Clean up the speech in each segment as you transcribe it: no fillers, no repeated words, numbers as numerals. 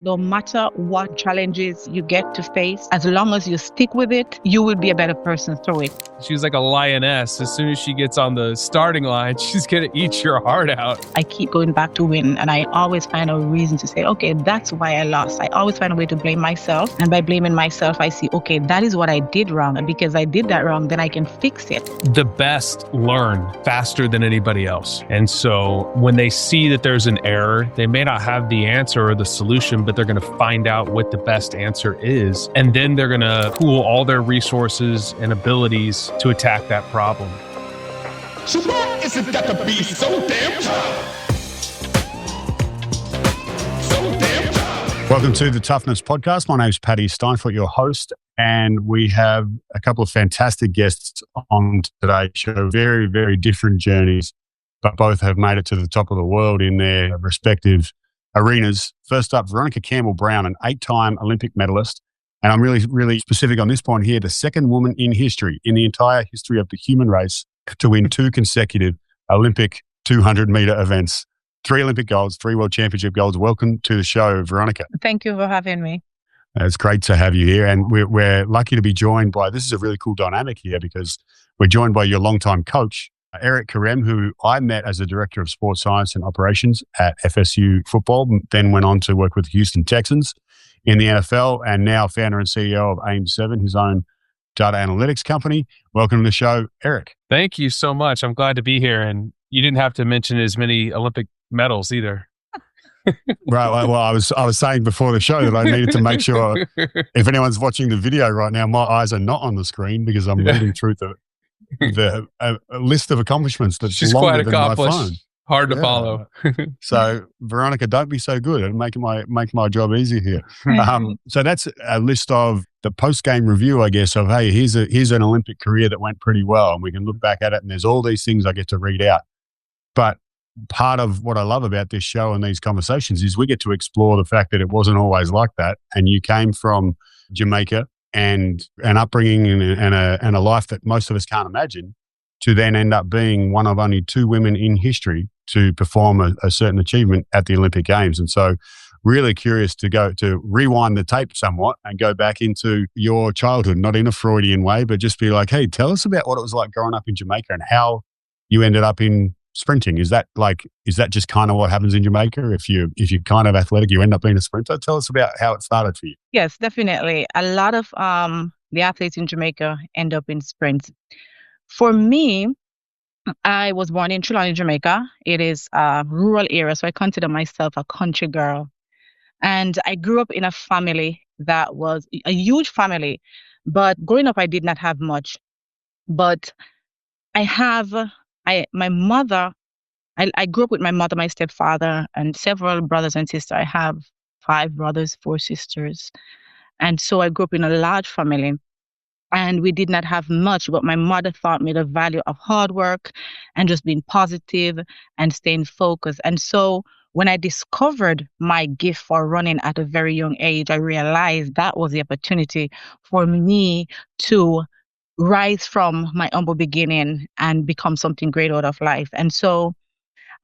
No matter what challenges you get to face, as long as you stick with it, you will be a better person through it. She's like a lioness. As soon as she gets on the starting line, she's going to eat your heart out. I keep going back to win, and I always find a reason to say, okay, that's why I lost. I always find a way to blame myself. And by blaming myself, I see, okay, that is what I did wrong. And because I did that wrong, then I can fix it. The best learn faster than anybody else. And so when they see that there's an error, they may not have the answer or the solution, but they're going to find out what the best answer is. And then they're going to pool all their resources and abilities to attack that problem. So why is it got to be so damn tough? So damn tough. Welcome to the Toughness Podcast. My name is Paddy Steinfort, your host, and we have a couple of fantastic guests on today's show. Very, very different journeys, but both have made it to the top of the world in their respective arenas. First up, Veronica Campbell Brown, an 8-time Olympic medalist. And I'm really specific on this point here. The second woman in history, in the entire history of the human race, to win 2 consecutive Olympic 200-meter events. 3 Olympic golds, 3 World Championship golds. Welcome to the show, Veronica. Thank you for having me. It's great to have you here. And we're lucky to be joined by, this is a really cool dynamic here because we're joined by your longtime coach, Erik Korem, who I met as the Director of Sports Science and Operations at FSU Football, then went on to work with the Houston Texans in the NFL, and now founder and CEO of AIM7, his own data analytics company. Welcome to the show, Erik. Thank you so much. I'm glad to be here. And you didn't have to mention as many Olympic medals either. Right. Well, I was saying before the show that I needed to make sure if anyone's watching the video right now, my eyes are not on the screen because I'm reading through the list of accomplishments that's She's longer quite than my accomplished. phone. Hard to follow. So, Veronica, don't be so good at making my job easy here. So that's a list of the post-game review, I guess, of, hey, here's an Olympic career that went pretty well, and we can look back at it, and there's all these things I get to read out. But part of what I love about this show and these conversations is we get to explore the fact that it wasn't always like that, and you came from Jamaica and an upbringing and a life that most of us can't imagine, to then end up being one of only 2 women in history to perform a certain achievement at the Olympic Games. And so really curious to rewind the tape somewhat and go back into your childhood, not in a Freudian way, but just be like, hey, tell us about what it was like growing up in Jamaica and how you ended up in sprinting. Is that just kind of what happens in Jamaica? If you're kind of athletic, you end up being a sprinter. Tell us about how it started for you. Yes, definitely. A lot of the athletes in Jamaica end up in sprints. For me, I was born in Trelawny, Jamaica. It is a rural area, so I consider myself a country girl. And I grew up in a family that was a huge family, but growing up, I did not have much. But I grew up with my mother, my stepfather, and several brothers and sisters. I have 5 brothers, 4 sisters. And so I grew up in a large family. And we did not have much, but my mother taught me the value of hard work and just being positive and staying focused. And so when I discovered my gift for running at a very young age, I realized that was the opportunity for me to rise from my humble beginning and become something great out of life. And so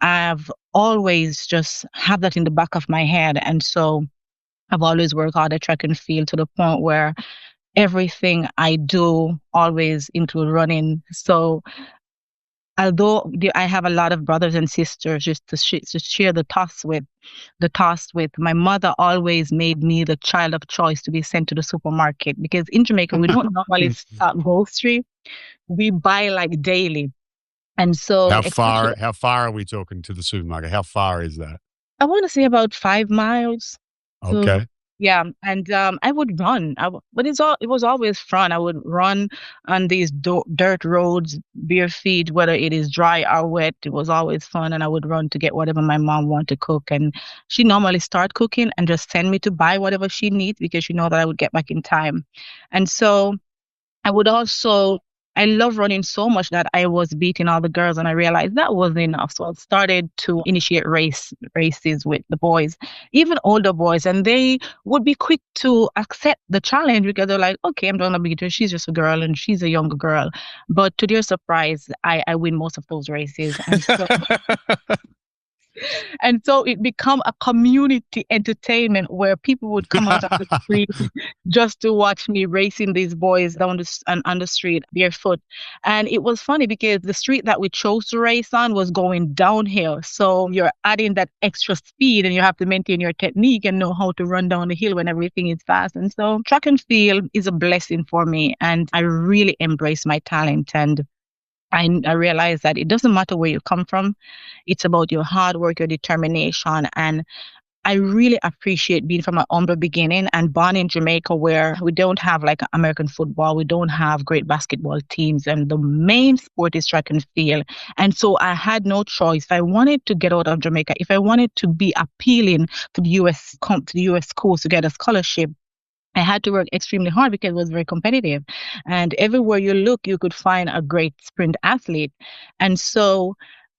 I've always just had that in the back of my head. And so I've always worked hard at track and field to the point where everything I do always include running. So although I have a lot of brothers and sisters just to share the task with, my mother always made me the child of choice to be sent to the supermarket, because in Jamaica, we don't normally stock grocery. We buy like daily. And so how far are we talking to the supermarket? How far is that? I want to say about 5 miles. Okay. So, yeah, and I would run, but it was always fun. I would run on these dirt roads, bare feet, whether it is dry or wet. It was always fun, and I would run to get whatever my mom wanted to cook. And she normally start cooking and just send me to buy whatever she needs because she know that I would get back in time. And so I love running so much that I was beating all the girls, and I realized that wasn't enough. So I started to initiate races with the boys, even older boys, and they would be quick to accept the challenge because they're like, okay, I'm going to beat her. She's just a girl and she's a younger girl. But to their surprise, I win most of those races. And so And so it become a community entertainment where people would come out of the street just to watch me racing these boys down on the street barefoot. And it was funny because the street that we chose to race on was going downhill. So you're adding that extra speed and you have to maintain your technique and know how to run down the hill when everything is fast. And so track and field is a blessing for me. And I really embrace my talent. And I realized that it doesn't matter where you come from. It's about your hard work, your determination. And I really appreciate being from a humble beginning and born in Jamaica where we don't have like American football. We don't have great basketball teams. And the main sport is track and field. And so I had no choice. If I wanted to get out of Jamaica, if I wanted to be appealing to the US schools to get a scholarship, I had to work extremely hard because it was very competitive. And everywhere you look, you could find a great sprint athlete. And so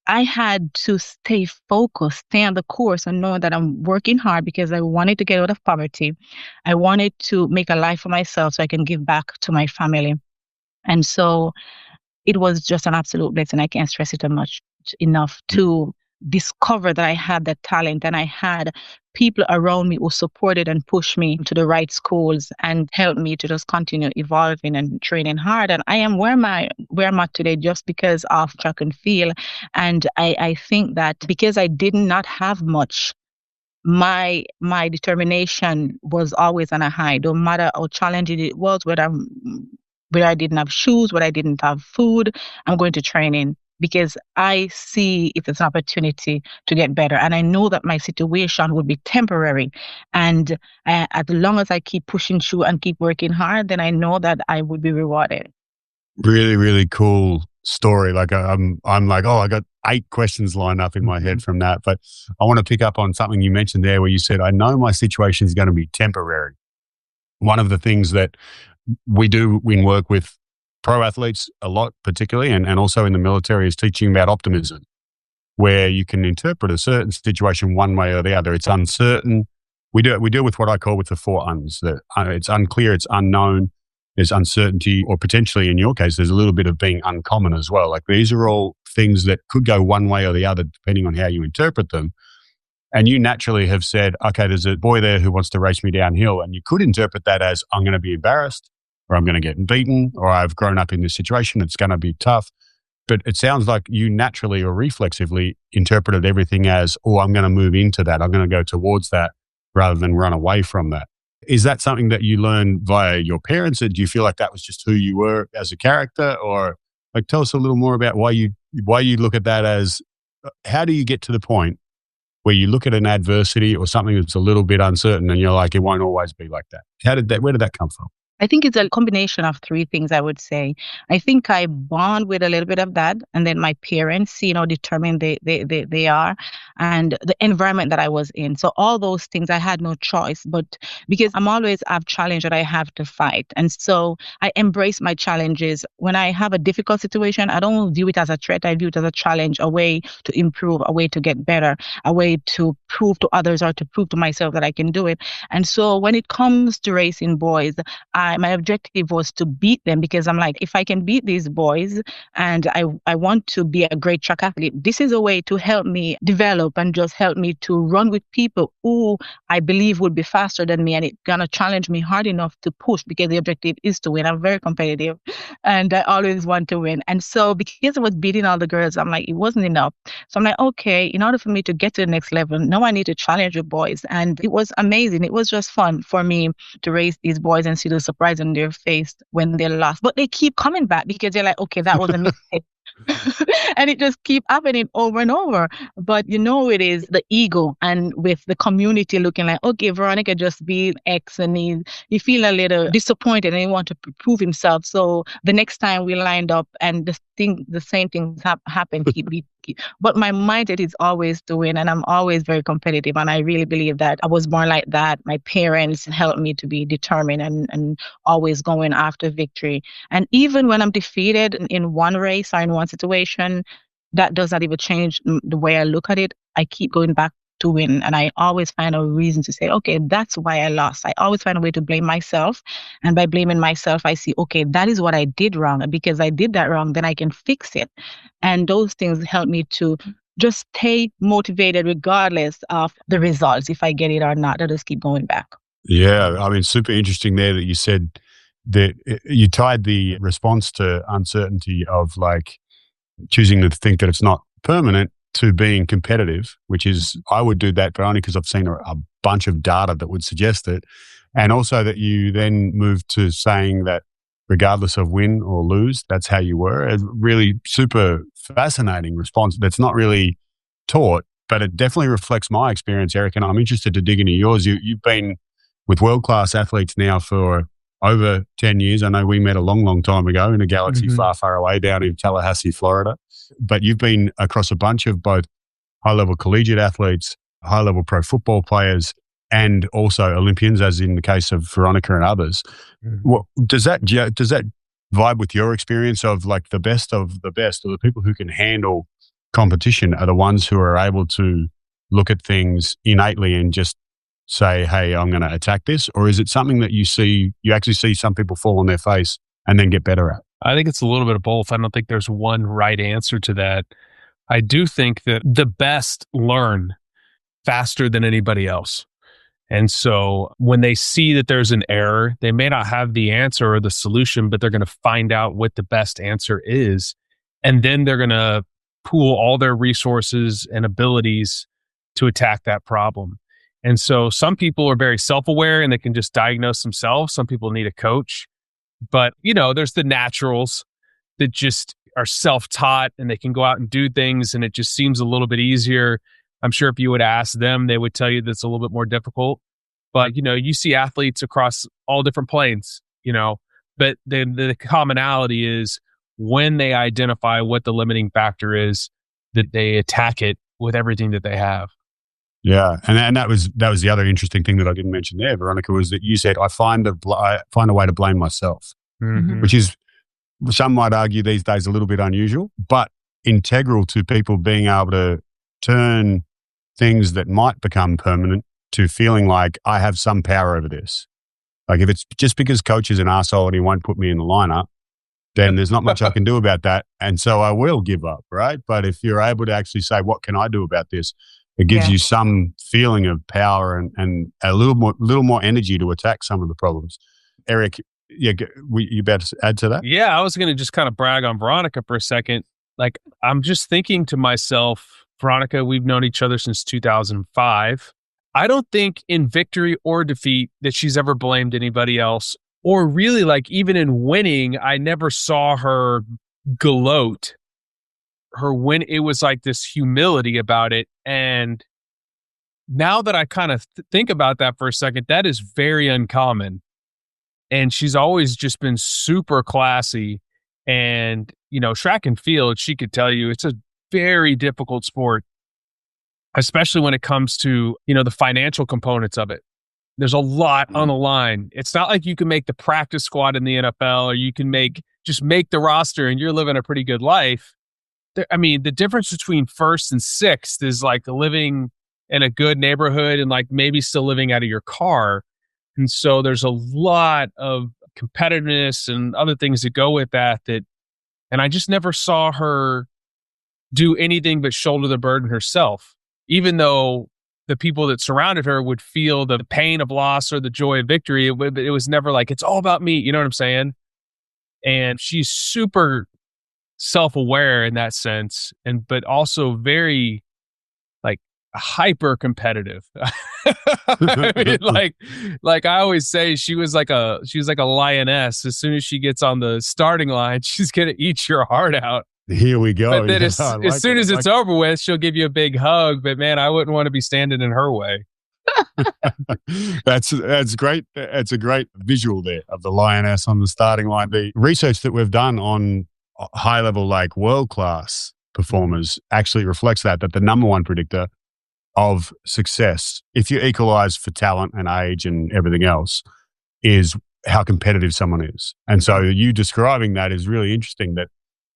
I had to stay focused, stay on the course, and know that I'm working hard because I wanted to get out of poverty. I wanted to make a life for myself so I can give back to my family. And so it was just an absolute blessing. I can't stress it enough to discover that I had that talent and I had people around me who supported and pushed me to the right schools and helped me to just continue evolving and training hard. And I am where I'm at today just because of track and field. And I think that because I did not have much, my determination was always on a high, no matter how challenging it was, whether I didn't have shoes, whether I didn't have food, I'm going to training because I see if there's an opportunity to get better. And I know that my situation would be temporary. And as long as I keep pushing through and keep working hard, then I know that I would be rewarded. Really, really cool story. Like I'm like, oh, I got 8 questions lined up in my head from that. But I want to pick up on something you mentioned there where you said, I know my situation is going to be temporary. One of the things that we do in work with pro athletes a lot, particularly, and also in the military, is teaching about optimism, where you can interpret a certain situation one way or the other. It's uncertain. We deal with what I call with the 4 uns. That it's unclear, it's unknown, there's uncertainty, or potentially in your case, there's a little bit of being uncommon as well. Like these are all things that could go one way or the other depending on how you interpret them. And you naturally have said, okay, there's a boy there who wants to race me downhill. And you could interpret that as I'm going to be embarrassed, or I'm going to get beaten, or I've grown up in this situation, it's going to be tough. But it sounds like you naturally or reflexively interpreted everything as, oh, I'm going to move into that. I'm going to go towards that rather than run away from that. Is that something that you learned via your parents? Or do you feel like that was just who you were as a character? Or like, tell us a little more about why you look at that as, how do you get to the point where you look at an adversity or something that's a little bit uncertain and you're like, it won't always be like that? Where did that come from? I think it's a combination of 3 things, I would say. I think I bond with a little bit of that, and then my parents, determined they are, and the environment that I was in. So all those things, I had no choice, but because I'm always have challenge that I have to fight. And so I embrace my challenges. When I have a difficult situation, I don't view it as a threat. I view it as a challenge, a way to improve, a way to get better, a way to prove to others or to prove to myself that I can do it. And so when it comes to racing boys, my objective was to beat them because I'm like, if I can beat these boys and I want to be a great track athlete, this is a way to help me develop and just help me to run with people who I believe would be faster than me. And it's going to challenge me hard enough to push because the objective is to win. I'm very competitive and I always want to win. And so because I was beating all the girls, I'm like, it wasn't enough. So I'm like, okay, in order for me to get to the next level, now I need to challenge the boys. And it was amazing. It was just fun for me to race these boys and see the surprise on their face when they lost. But they keep coming back because they're like, okay, that was a mistake. And it just keep happening over and over. But it is the ego and with the community looking like, okay, Veronica just beat X and he feel a little disappointed and he want to prove himself. So the next time we lined up and the same things happen. But my mindset is always to win, and I'm always very competitive. And I really believe that I was born like that. My parents helped me to be determined and always going after victory. And even when I'm defeated in one race or in one situation, that does not even change the way I look at it. I keep going back to win. And I always find a reason to say, okay, that's why I lost. I always find a way to blame myself. And by blaming myself, I see, okay, that is what I did wrong. And because I did that wrong, then I can fix it. And those things help me to just stay motivated regardless of the results, if I get it or not. I just keep going back. Yeah, I mean, super interesting there that you said that you tied the response to uncertainty of like choosing to think that it's not permanent to being competitive, which is, I would do that, but only because I've seen a bunch of data that would suggest it. And also that you then moved to saying that regardless of win or lose, that's how you were. A really super fascinating response that's not really taught, but it definitely reflects my experience, Eric, and I'm interested to dig into yours. You've been with world-class athletes now for over 10 years. I know we met a long, long time ago in a galaxy far, far away down in Tallahassee, Florida. But you've been across a bunch of both high-level collegiate athletes, high-level pro football players, and also Olympians, as in the case of Veronica and others. What, does that vibe with your experience of like the best of the best, or the people who can handle competition are the ones who are able to look at things innately and just say, hey, I'm going to attack this? Or is it something that you actually see some people fall on their face and then get better at? I think it's a little bit of both. I don't think there's one right answer to that. I do think that the best learn faster than anybody else. And so when they see that there's an error, they may not have the answer or the solution, but they're going to find out what the best answer is. And then they're going to pool all their resources and abilities to attack that problem. And so some people are very self-aware and they can just diagnose themselves. Some people need a coach. But, there's the naturals that just are self-taught and they can go out and do things and it just seems a little bit easier. I'm sure if you would ask them, they would tell you that's a little bit more difficult. But, you see athletes across all different planes, but the commonality is when they identify what the limiting factor is, that they attack it with everything that they have. Yeah, and that was the other interesting thing that I didn't mention there, Veronica, was that you said I find a way to blame myself, which is, some might argue these days a little bit unusual, but integral to people being able to turn things that might become permanent to feeling like I have some power over this. Like if it's just because coach is an arsehole and he won't put me in the lineup, then there's not much I can do about that, and so I will give up, right? But if you're able to actually say, what can I do about this? It gives you some feeling of power and a little more energy to attack some of the problems. Eric, you about to add to that? Yeah, I was going to just kind of brag on Veronica for a second. Like, I'm just thinking to myself, Veronica, we've known each other since 2005. I don't think in victory or defeat that she's ever blamed anybody else. Or really, like, even in winning, I never saw her gloat. Her win, it was like this humility about it. And now that I kind of think about that for a second, that is very uncommon. And she's always just been super classy. And, track and field, she could tell you it's a very difficult sport, especially when it comes to, the financial components of it. There's a lot on the line. It's not like you can make the practice squad in the NFL or you can just make the roster and you're living a pretty good life. The difference between first and sixth is like living in a good neighborhood and like maybe still living out of your car. And so there's a lot of competitiveness and other things that go with that, and I just never saw her do anything but shoulder the burden herself, even though the people that surrounded her would feel the pain of loss or the joy of victory. It was never like, it's all about me. You know what I'm saying? And she's super self-aware in that sense, but also very like hyper competitive. like I always say, she was like a lioness. As soon as she gets on the starting line, she's gonna eat your heart out. Here we go. But then as soon as it's over with, she'll give you a big hug. But man, I wouldn't want to be standing in her way. That's great. It's a great visual there of the lioness on the starting line. The research that we've done on high level, like world-class performers actually reflects that the number one predictor of success, if you equalize for talent and age and everything else, is how competitive someone is. And so you describing that is really interesting, that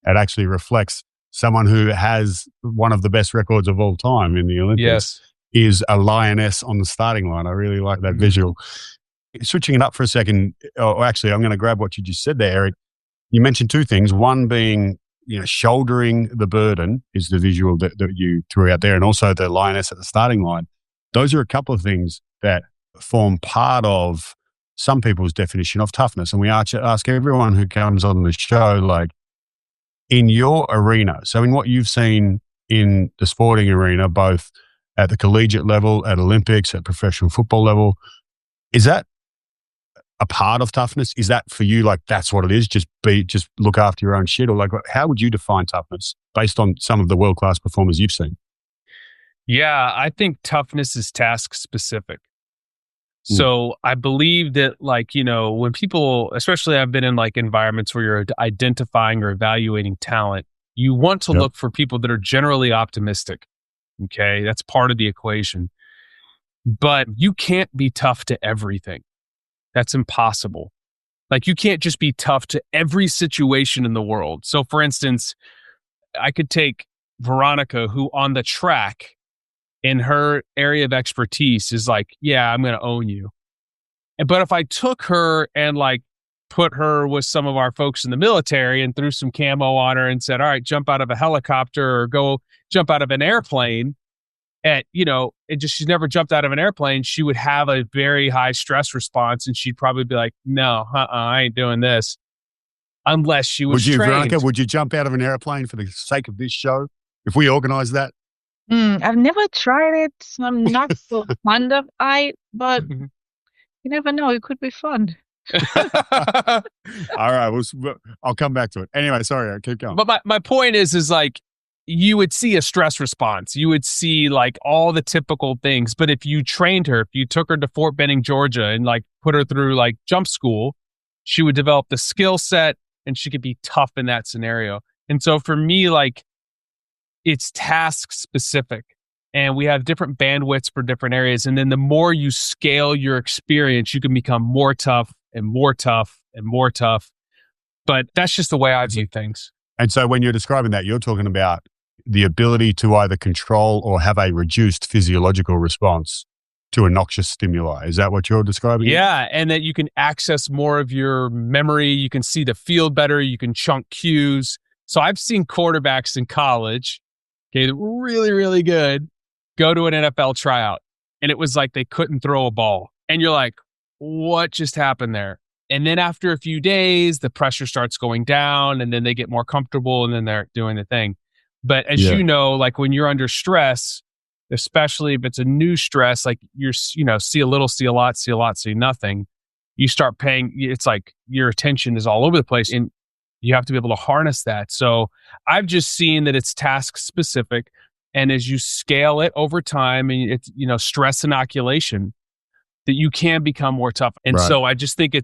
it actually reflects someone who has one of the best records of all time in the Olympics is a lioness on the starting line. I really like that visual. Switching it up for a second, actually, I'm going to grab what you just said there, Eric. You mentioned two things. One being shouldering the burden is the visual that you threw out there, and also the lioness at the starting line. Those are a couple of things that form part of some people's definition of toughness. And we ask everyone who comes on the show, like, in your arena, so in what you've seen in the sporting arena, both at the collegiate level, at Olympics, at professional football level, is that a part of toughness? Is that for you, like, that's what it is? Just look after your own shit? Or like, how would you define toughness based on some of the world-class performers you've seen? Yeah, I think toughness is task specific. So I believe that, like, when people, especially I've been in like environments where you're identifying or evaluating talent, you want to look for people that are generally optimistic. Okay. That's part of the equation. But you can't be tough to everything. That's impossible. Like, you can't just be tough to every situation in the world. So for instance, I could take Veronica, who on the track in her area of expertise is like, yeah, I'm going to own you. But if I took her and like put her with some of our folks in the military and threw some camo on her and said, all right, jump out of a helicopter or go jump out of an airplane, she's never jumped out of an airplane, she would have a very high stress response, and she'd probably be like, no, I ain't doing this. Unless she was trained. Veronica, would you jump out of an airplane for the sake of this show if we organize that? I've never tried it. I'm not so fond of height, but you never know. It could be fun. All right. I'll come back to it. Anyway, sorry. I'll keep going. But my point is like, you would see a stress response. You would see like all the typical things. But if you trained her, if you took her to Fort Benning, Georgia, and like put her through like jump school, she would develop the skill set and she could be tough in that scenario. And so for me, like, it's task specific, and we have different bandwidths for different areas. And then the more you scale your experience, you can become more tough and more tough and more tough. But that's just the way I view things. And so when you're describing that, you're talking about the ability to either control or have a reduced physiological response to a noxious stimuli. Is that what you're describing? Yeah, and that you can access more of your memory. You can see the field better. You can chunk cues. So I've seen quarterbacks in college, okay, that were really, really good, go to an NFL tryout, and it was like they couldn't throw a ball. And you're like, what just happened there? And then after a few days, the pressure starts going down, and then they get more comfortable, and then they're doing the thing. But as you know, like when you're under stress, especially if it's a new stress, like you're, see a little, see a lot, see a lot, see nothing, you start paying, it's like your attention is all over the place, and you have to be able to harness that. So I've just seen that it's task specific. And as you scale it over time, and it's, stress inoculation, that you can become more tough. And so I just think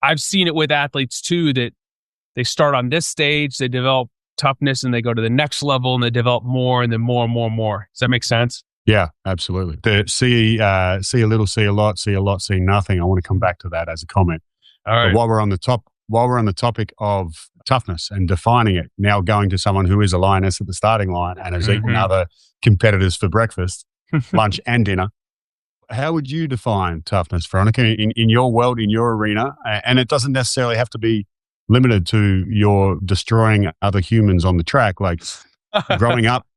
I've seen it with athletes too, that they start on this stage, they develop toughness, and they go to the next level and they develop more, and then more and more and more. Does that make sense? Yeah, absolutely. The see a little, see a lot, see nothing. I want to come back to that as a comment. All right. But while we're on the topic of toughness and defining it, now going to someone who is a lioness at the starting line and has eaten other competitors for breakfast, lunch and dinner, how would you define toughness, Veronica, in your world, in your arena? And it doesn't necessarily have to be limited to your destroying other humans on the track. Like growing up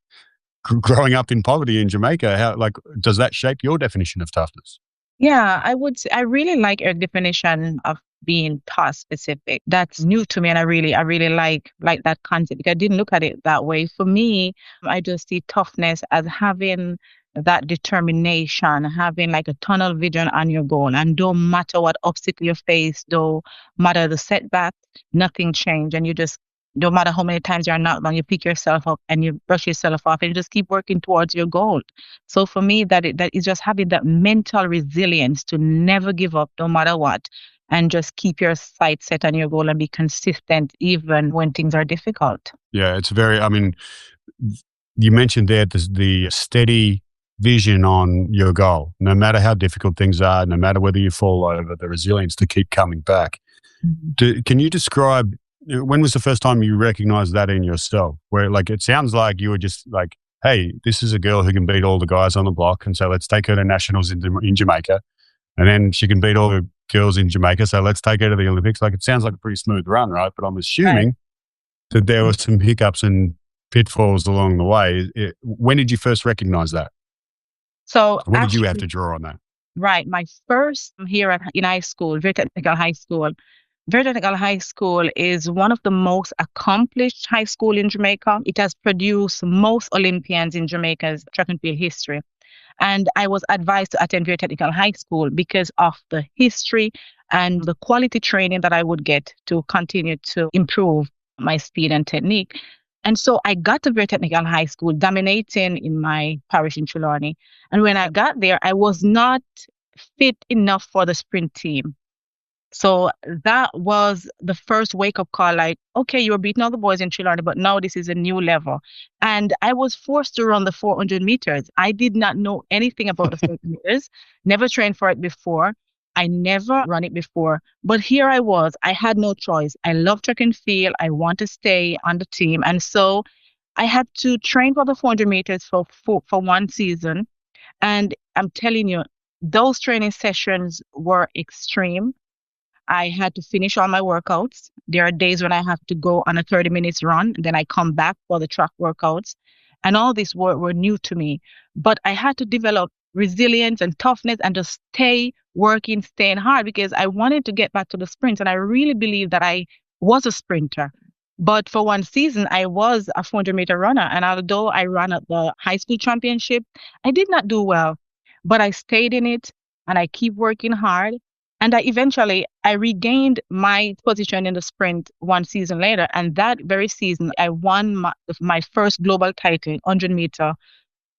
in poverty in Jamaica, how does that shape your definition of toughness? Yeah, I would say I really like your definition of being task specific. That's new to me, and I really like that concept, because I didn't look at it that way. For me, I just see toughness as having that determination, having like a tunnel vision on your goal, and don't matter what obstacle you face, don't matter the setback, nothing changed, and you just, no matter how many times you're knocked down, you pick yourself up and you brush yourself off and you just keep working towards your goal. So for me, that is just having that mental resilience to never give up no matter what, and just keep your sight set on your goal and be consistent even when things are difficult. Yeah, it's you mentioned there the steady vision on your goal, no matter how difficult things are, no matter whether you fall over, the resilience to keep coming back. Mm-hmm. Can you describe, when was the first time you recognized that in yourself? Where it sounds like you were just like, hey, this is a girl who can beat all the guys on the block, and so let's take her to nationals in Jamaica. And then she can beat all the girls in Jamaica, so let's take her to the Olympics. It sounds like a pretty smooth run, right? But I'm assuming that there were some hiccups and pitfalls along the way. When did you first recognize that? So What did you have actually, to draw on that? right, my first here in high school, very technical high school. Very Technical High School is one of the most accomplished high school in Jamaica. It has produced most Olympians in Jamaica's track and field history. And I was advised to attend Very Technical High School because of the history and the quality training that I would get to continue to improve my speed and technique. And so I got to Very Technical High School, dominating in my parish in Trelawney. And when I got there, I was not fit enough for the sprint team. So that was the first wake up call, like, okay, you were beating all the boys in Trelawney, but now this is a new level. And I was forced to run the 400 meters. I did not know anything about the 400 meters, never trained for it before. I never run it before, but here I was. I had no choice. I love track and field. I want to stay on the team. And so I had to train for the 400 meters for one season. And I'm telling you, those training sessions were extreme. I had to finish all my workouts. There are days when I have to go on a 30 minutes run, then I come back for the track workouts. And all these were new to me. But I had to develop resilience and toughness and just stay working, staying hard because I wanted to get back to the sprint. And I really believe that I was a sprinter. But for one season, I was a 400-meter runner. And although I ran at the high school championship, I did not do well. But I stayed in it and I keep working hard. And I regained my position in the sprint one season later. And that very season, I won my first global title, 100-meter,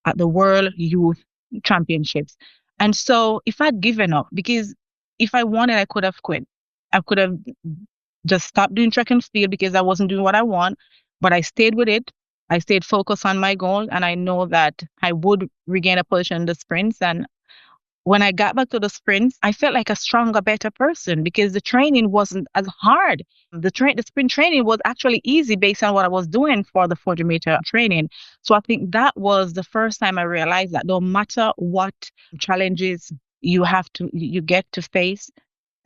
at the World Youth Championships. And so if I'd given up, because if I wanted, I could have quit. I could have just stopped doing track and field because I wasn't doing what I want. But I stayed with it. I stayed focused on my goal. And I know that I would regain a position in the sprints. And when I got back to the sprints, I felt like a stronger, better person because the training wasn't as hard. The sprint training was actually easy based on what I was doing for the 400-meter training. So I think that was the first time I realized that no matter what challenges you get to face,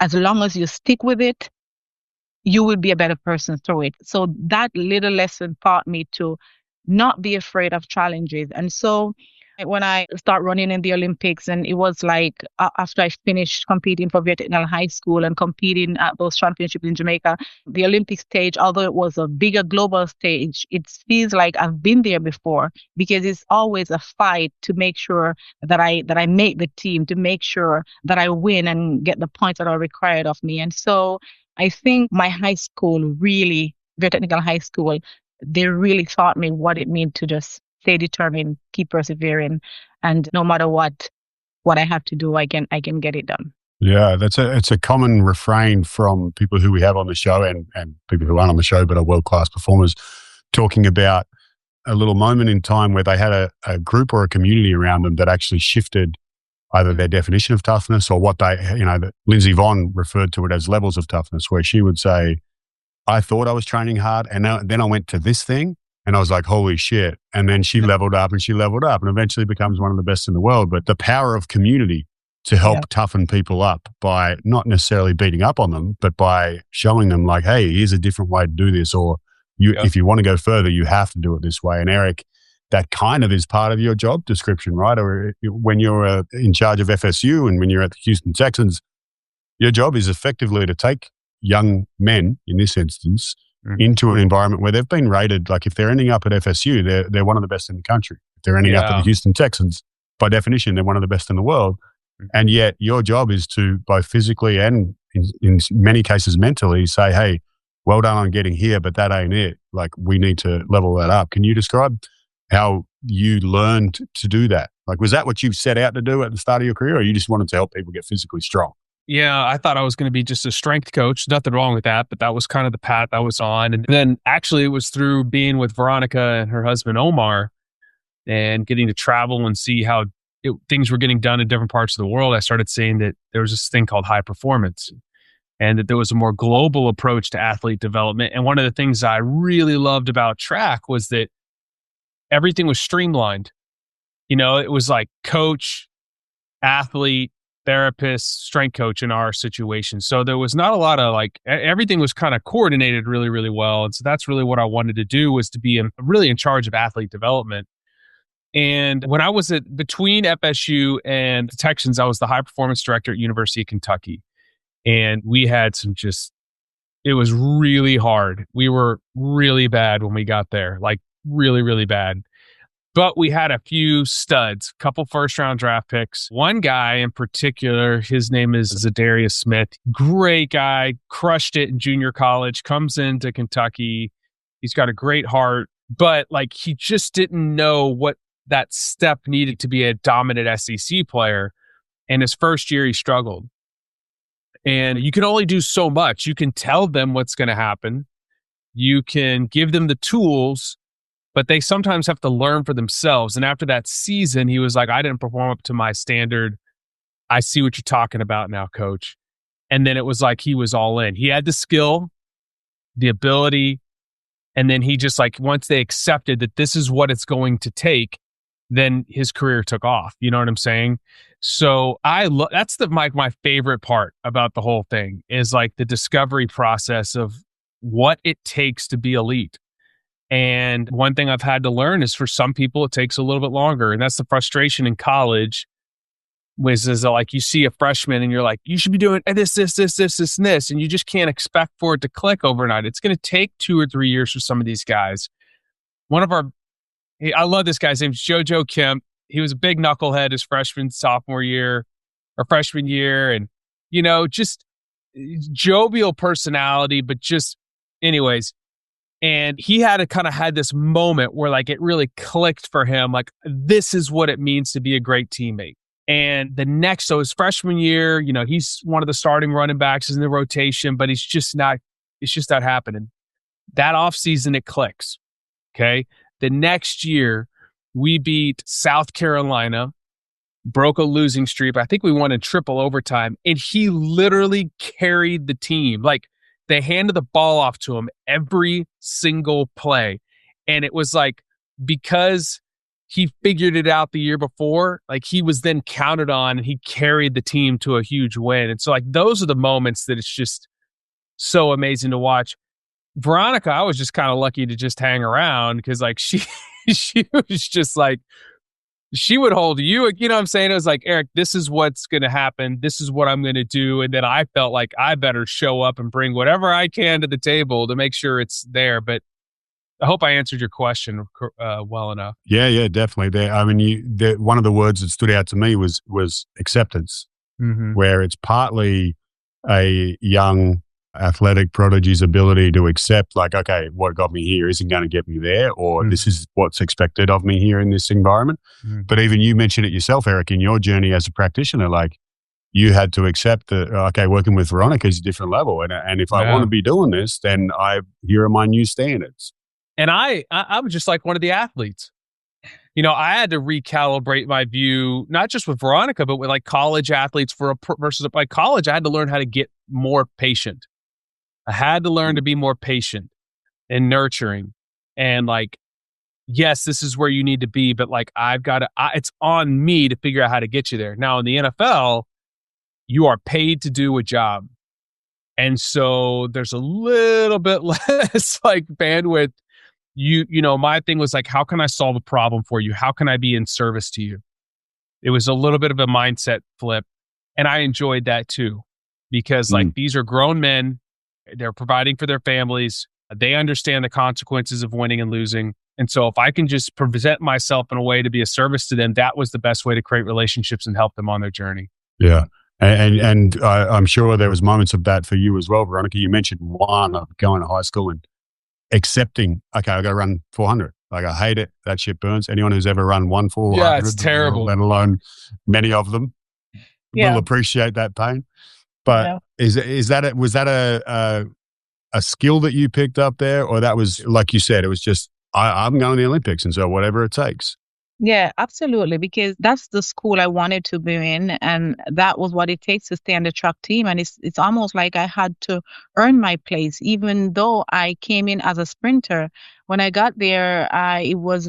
as long as you stick with it, you will be a better person through it. So that little lesson taught me to not be afraid of challenges. And so when I start running in the Olympics, and it was like after I finished competing for Vietnam High School and competing at those championships in Jamaica, the Olympic stage, although it was a bigger global stage, it feels like I've been there before because it's always a fight to make sure that I make the team, to make sure that I win and get the points that are required of me. And so I think my high school really, very technical high school, they really taught me what it means to just stay determined, keep persevering, and no matter what I have to do, I can get it done. Yeah, it's a common refrain from people who we have on the show and people who aren't on the show but are world-class performers, talking about a little moment in time where they had a group or a community around them that actually shifted either their definition of toughness or what Lindsey Vonn referred to it as levels of toughness, where she would say, I thought I was training hard and then I went to this thing and I was like, holy shit. And then she leveled up and eventually becomes one of the best in the world. But the power of community to help toughen people up by not necessarily beating up on them, but by showing them like, hey, here's a different way to do this. Or if you want to go further, you have to do it this way. And Erik, that kind of is part of your job description, right? Or when you're in charge of FSU and when you're at the Houston Texans, your job is effectively to take young men, in this instance, into an environment where they've been rated, like if they're ending up at FSU, they're one of the best in the country. If they're ending up at the Houston Texans, by definition, they're one of the best in the world. And yet your job is to both physically and in many cases mentally say, hey, well done on getting here, but that ain't it. Like we need to level that up. Can you describe how you learned to do that? Like, was that what you set out to do at the start of your career, or you just wanted to help people get physically strong? Yeah, I thought I was going to be just a strength coach. Nothing wrong with that, but that was kind of the path I was on. And then actually it was through being with Veronica and her husband, Omar, and getting to travel and see how things were getting done in different parts of the world. I started seeing that there was this thing called high performance and that there was a more global approach to athlete development. And one of the things I really loved about track was that everything was streamlined. You know, it was like coach, athlete, therapist, strength coach in our situation. So there was not a lot of everything was kind of coordinated really, really well. And so that's really what I wanted to do, was to be really in charge of athlete development. And when I was between FSU and the Texans, I was the high performance director at University of Kentucky. And we had it was really hard. We were really bad when we got there, like really, really bad. But we had a few studs, a couple first-round draft picks. One guy in particular, his name is Zadarius Smith. Great guy, crushed it in junior college, comes into Kentucky. He's got a great heart, but he just didn't know what that step needed to be a dominant SEC player. And his first year, he struggled. And you can only do so much. You can tell them what's going to happen. You can give them the tools, but they sometimes have to learn for themselves. And after that season, he was like, I didn't perform up to my standard. I see what you're talking about now, coach. And then it was like he was all in. He had the skill, the ability, and then he just once they accepted that this is what it's going to take, then his career took off. You know what I'm saying? So that's my favorite part about the whole thing is the discovery process of what it takes to be elite. And one thing I've had to learn is for some people, it takes a little bit longer. And that's the frustration in college, is you see a freshman and you're like, you should be doing this, and this. And you just can't expect for it to click overnight. It's going to take 2 or 3 years for some of these guys. I love this guy's name, JoJo Kemp. He was a big knucklehead his freshman year. And, just jovial personality, but just anyways. And he had this moment where it really clicked for him. This is what it means to be a great teammate. And so his freshman year, he's one of the starting running backs in the rotation, but it's just not happening. That offseason, it clicks. Okay. The next year, we beat South Carolina, broke a losing streak. I think we won in triple overtime, and he literally carried the team. They handed the ball off to him every single play. And it was because he figured it out the year before, he was then counted on and he carried the team to a huge win. And so those are the moments that it's just so amazing to watch. Veronica, I was just kind of lucky to just hang around because she was just she would hold you. You know what I'm saying? It was Erik, this is what's going to happen. This is what I'm going to do. And then I felt like I better show up and bring whatever I can to the table to make sure it's there. But I hope I answered your question well enough. Yeah, definitely. I mean, one of the words that stood out to me was acceptance, where it's partly a young athletic prodigy's ability to accept okay, what got me here isn't going to get me there, or this is what's expected of me here in this environment. But even you mentioned it yourself, Erik, in your journey as a practitioner, you had to accept that, okay, working with Veronica is a different level. And if I want to be doing this, then here are my new standards. And I was just like one of the athletes. I had to recalibrate my view, not just with Veronica, but with college athletes versus college. I had to learn how to get more patient. I had to learn to be more patient and nurturing. And yes, this is where you need to be, but it's on me to figure out how to get you there. Now in the NFL, you are paid to do a job. And so there's a little bit less bandwidth. My thing was how can I solve a problem for you? How can I be in service to you? It was a little bit of a mindset flip. And I enjoyed that too, because these are grown men. They're providing for their families. They understand the consequences of winning and losing. And so if I can just present myself in a way to be a service to them, that was the best way to create relationships and help them on their journey. Yeah. And I'm sure there was moments of that for you as well, Veronica. You mentioned one of going to high school and accepting, okay, I got to run 400. I hate it. That shit burns. Anyone who's ever run 400, yeah, it's terrible. Let alone many of them, will appreciate that pain. But was that a skill that you picked up there, or that was, like you said, it was just I'm going to the Olympics, and so whatever it takes? Yeah, absolutely. Because that's the school I wanted to be in, and that was what it takes to stay on the track team. And it's almost like I had to earn my place, even though I came in as a sprinter. When I got there, it was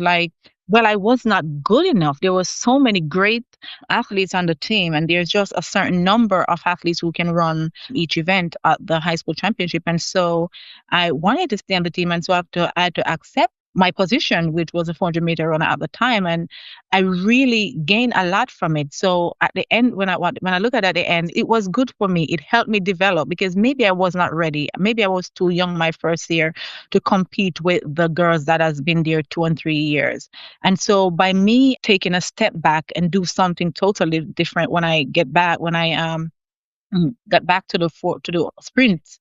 well, I was not good enough. There were so many great athletes on the team, and there's just a certain number of athletes who can run each event at the high school championship. And so I wanted to stay on the team, and so I had to accept my position, which was a 400-meter runner at the time, and I really gained a lot from it. So at the end, when I look at the end, it was good for me. It helped me develop because maybe I was not ready. Maybe I was too young my first year to compete with the girls that has been there 2 and 3 years. And so by me taking a step back and do something totally different when I got back to the sprints,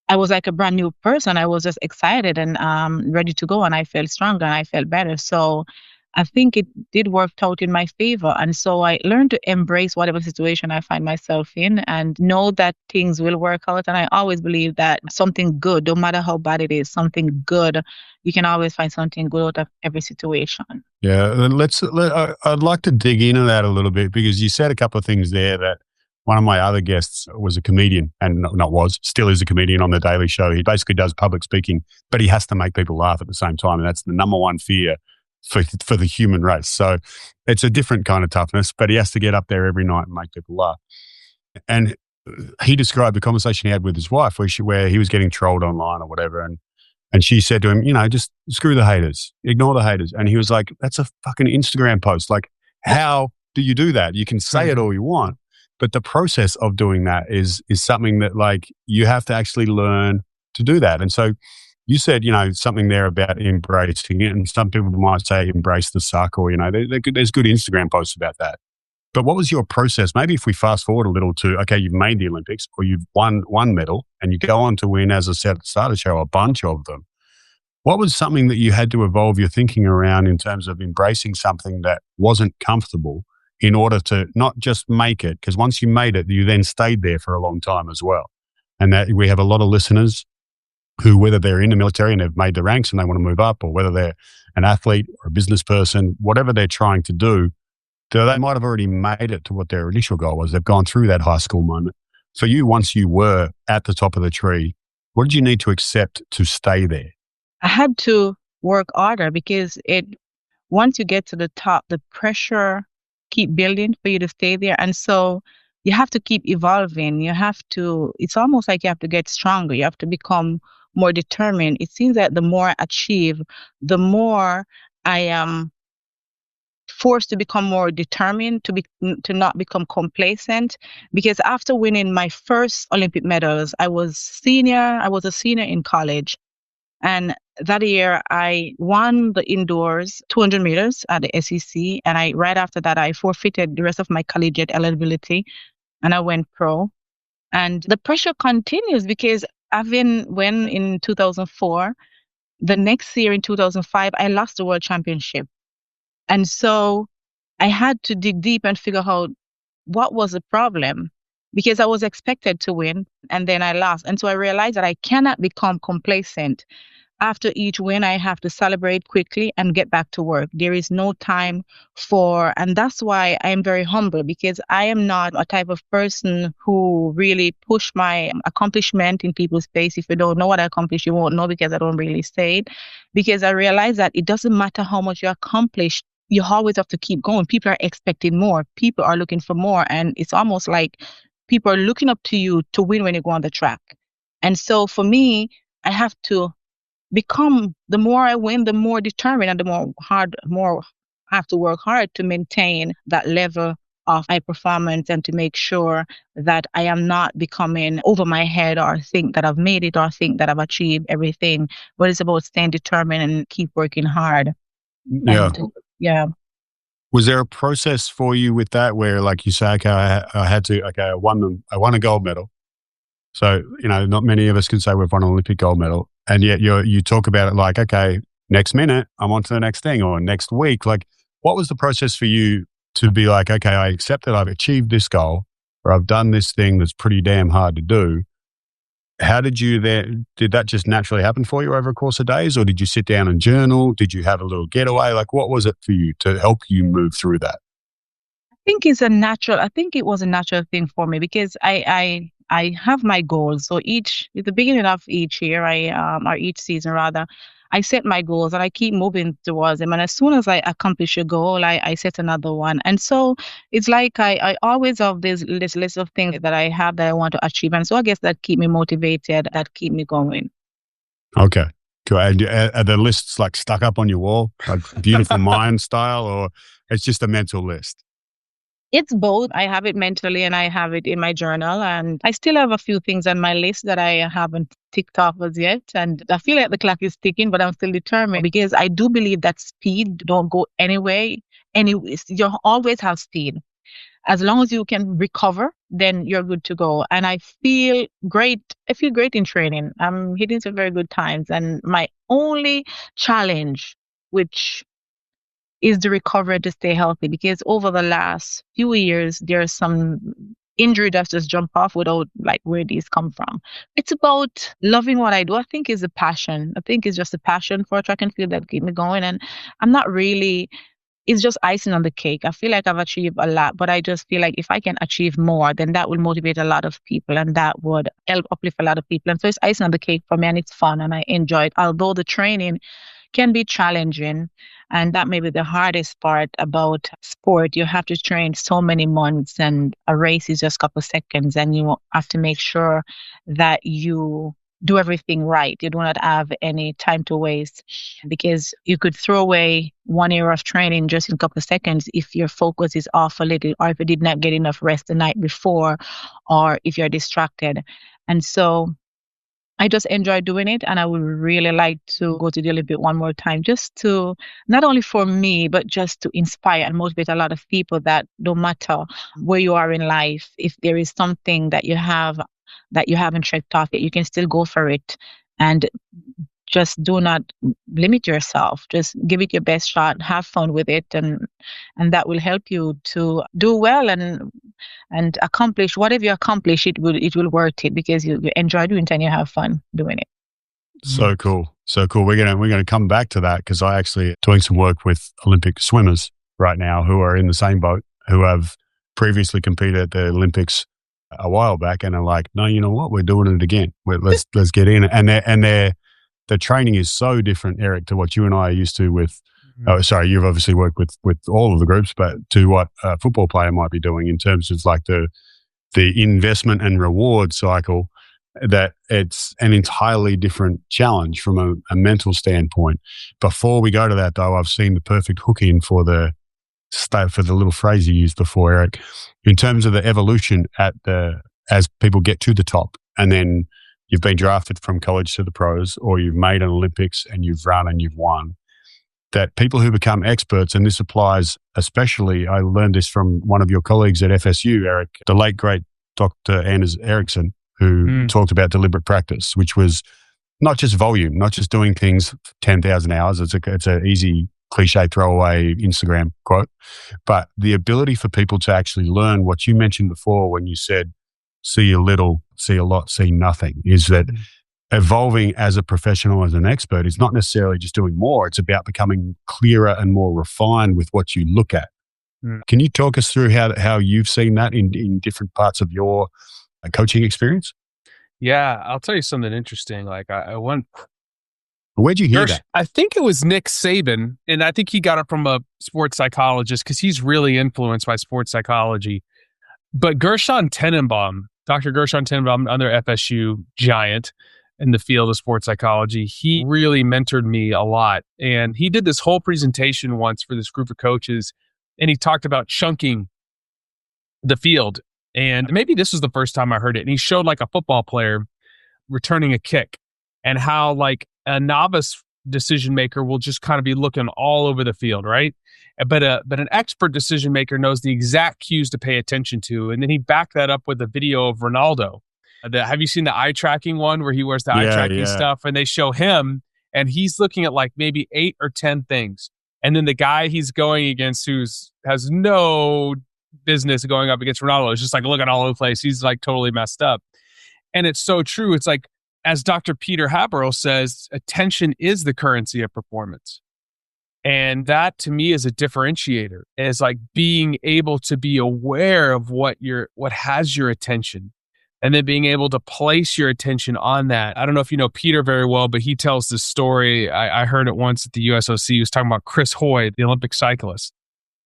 I was like a brand new person. I was just excited and ready to go, and I felt stronger and I felt better. So I think it did work out in my favor. And so I learned to embrace whatever situation I find myself in and know that things will work out. And I always believe that something good, no matter how bad it is, something good, you can always find something good out of every situation. Yeah, I'd like to dig into that a little bit because you said a couple of things there that one of my other guests was a comedian and still is a comedian on the Daily Show. He basically does public speaking, but he has to make people laugh at the same time. And that's the number one fear for the human race. So it's a different kind of toughness, but he has to get up there every night and make people laugh. And he described the conversation he had with his wife where he was getting trolled online or whatever. And she said to him, just screw the haters, ignore the haters. And he was like, that's a fucking Instagram post. Like, how do you do that? You can say it all you want, but the process of doing that is something that like you have to actually learn to do that. And so you said, something there about embracing it, and some people might say embrace the suck, or, there's good Instagram posts about that. But what was your process? Maybe if we fast forward a little to, okay, you've made the Olympics or you've won one medal and you go on to win, as I said at the start of the show, a bunch of them. What was something that you had to evolve your thinking around in terms of embracing something that wasn't comfortable in order to not just make it? Because once you made it, you then stayed there for a long time as well. And that we have a lot of listeners who, whether they're in the military and they've made the ranks and they want to move up, or whether they're an athlete or a business person, whatever they're trying to do, they might have already made it to what their initial goal was. They've gone through that high school moment. For you, once you were at the top of the tree, what did you need to accept to stay there? I had to work harder because once you get to the top, the pressure keep building for you to stay there. And so you have to keep evolving. It's almost like you have to get stronger. You have to become more determined. It seems that the more I achieve, the more I am forced to become more determined, to not become complacent. Because after winning my first Olympic medals, I was a senior in college. And that year I won the indoors 200 meters at the SEC. And right after that, I forfeited the rest of my collegiate eligibility and I went pro. And the pressure continues because when in 2004, the next year in 2005, I lost the world championship. And so I had to dig deep and figure out what was the problem, because I was expected to win and then I lost. And so I realized that I cannot become complacent. After each win, I have to celebrate quickly and get back to work. There is no time and that's why I am very humble, because I am not a type of person who really push my accomplishment in people's face. If you don't know what I accomplished, you won't know, because I don't really say it. Because I realize that it doesn't matter how much you accomplish, you always have to keep going. People are expecting more. People are looking for more. And it's almost like people are looking up to you to win when you go on the track. And so for me, I have to become, the more I win, the more determined and the more I have to work hard to maintain that level of high performance and to make sure that I am not becoming over my head or think that I've made it or think that I've achieved everything. But it's about staying determined and keep working hard. Yeah. Yeah. Was there a process for you with that where, like you say, okay, I won a gold medal. So, not many of us can say we've won an Olympic gold medal. And yet you talk about it like, okay, next minute, I'm on to the next thing, or next week. Like, what was the process for you to be like, okay, I accept that I've achieved this goal, or I've done this thing that's pretty damn hard to do. How did that just naturally happen for you over a course of days, or did you sit down and journal? Did you have a little getaway? Like, what was it for you to help you move through that? I think it was a natural thing for me, because I have my goals. So at the beginning of each year, or each season rather, I set my goals and I keep moving towards them. And as soon as I accomplish a goal, I set another one. And so it's like I always have this list of things that I have that I want to achieve. And so I guess that keep me motivated, that keep me going. Okay. Cool. And are the lists like stuck up on your wall, like beautiful mind style, or it's just a mental list? It's both. I have it mentally and I have it in my journal. And I still have a few things on my list that I haven't ticked off as yet. And I feel like the clock is ticking, but I'm still determined because I do believe that speed don't go anyway. Anyways, you always have speed. As long as you can recover, then you're good to go. And I feel great. I feel great in training. I'm hitting some very good times. And my only challenge, which is the recovery to stay healthy, because over the last few years, there's some injury that's just jump off without like where these come from. It's about loving what I do. I think is a passion. I think it's just a passion for track and field that keep me going. And I'm not really, it's just icing on the cake. I feel like I've achieved a lot, but I just feel like if I can achieve more, then that will motivate a lot of people and that would help uplift a lot of people. And so it's icing on the cake for me and it's fun and I enjoy it. Although the training can be challenging. And that may be the hardest part about sport. You have to train so many months and a race is just a couple of seconds and you have to make sure that you do everything right. You do not have any time to waste because you could throw away 1 year of training just in a couple of seconds if your focus is off a little or if you did not get enough rest the night before or if you're distracted. And so I just enjoy doing it and I would really like to go to the Olympic one more time just to, not only for me, but just to inspire and motivate a lot of people that no matter where you are in life, if there is something that you have that you haven't checked off yet, you can still go for it and just do not limit yourself. Just give it your best shot, have fun with it, and that will help you to do well and accomplish whatever you accomplish. It will worth it because you enjoy doing it and you have fun doing it. So cool. So cool. We're gonna come back to that because I actually doing some work with Olympic swimmers right now who are in the same boat, who have previously competed at the Olympics a while back and are like, no, you know what, we're doing it again. Let's get in. And the training is so different, Erik, to what you and I are used to with, you've obviously worked with all of the groups, but to what a football player might be doing in terms of like the investment and reward cycle, that it's an entirely different challenge from a mental standpoint. Before we go to that though, I've seen the perfect hook in for the little phrase you used before, Erik, in terms of the evolution as people get to the top and then you've been drafted from college to the pros or you've made an Olympics and you've run and you've won, that people who become experts, and this applies especially, I learned this from one of your colleagues at FSU, Erik, the late, great Dr. Anders Ericsson, who talked about deliberate practice, which was not just volume, not just doing things 10,000 hours. It's an easy cliche throwaway Instagram quote, but the ability for people to actually learn what you mentioned before when you said, see a little, see a lot, see nothing, is that evolving as a professional, as an expert, is not necessarily just doing more. It's about becoming clearer and more refined with what you look at. Can you talk us through how you've seen that in different parts of your coaching experience? Yeah, I'll tell you something interesting. Like I went. Where'd you hear that? I think it was Nick Saban, and I think he got it from a sports psychologist because he's really influenced by sports psychology. But Gershon Tenenbaum, Dr. Gershon Tenenbaum, another FSU giant in the field of sports psychology, he really mentored me a lot. And he did this whole presentation once for this group of coaches, and he talked about chunking the field. And maybe this was the first time I heard it. And he showed like a football player returning a kick and how like a novice decision maker will just kind of be looking all over the field, right? But an expert decision maker knows the exact cues to pay attention to. And then he backed that up with a video of Ronaldo. Have you seen the eye tracking one where he wears the eye tracking stuff? And they show him and he's looking at like maybe 8 or 10 things. And then the guy he's going against has no business going up against Ronaldo is just like looking all over the place. He's like totally messed up. And it's so true. It's like, as Dr. Peter Haberl says, attention is the currency of performance. And that to me is a differentiator, is like being able to be aware of what has your attention. and then being able to place your attention on that. I don't know if you know Peter very well, but he tells this story. I heard it once at the USOC. He was talking about Chris Hoy, the Olympic cyclist.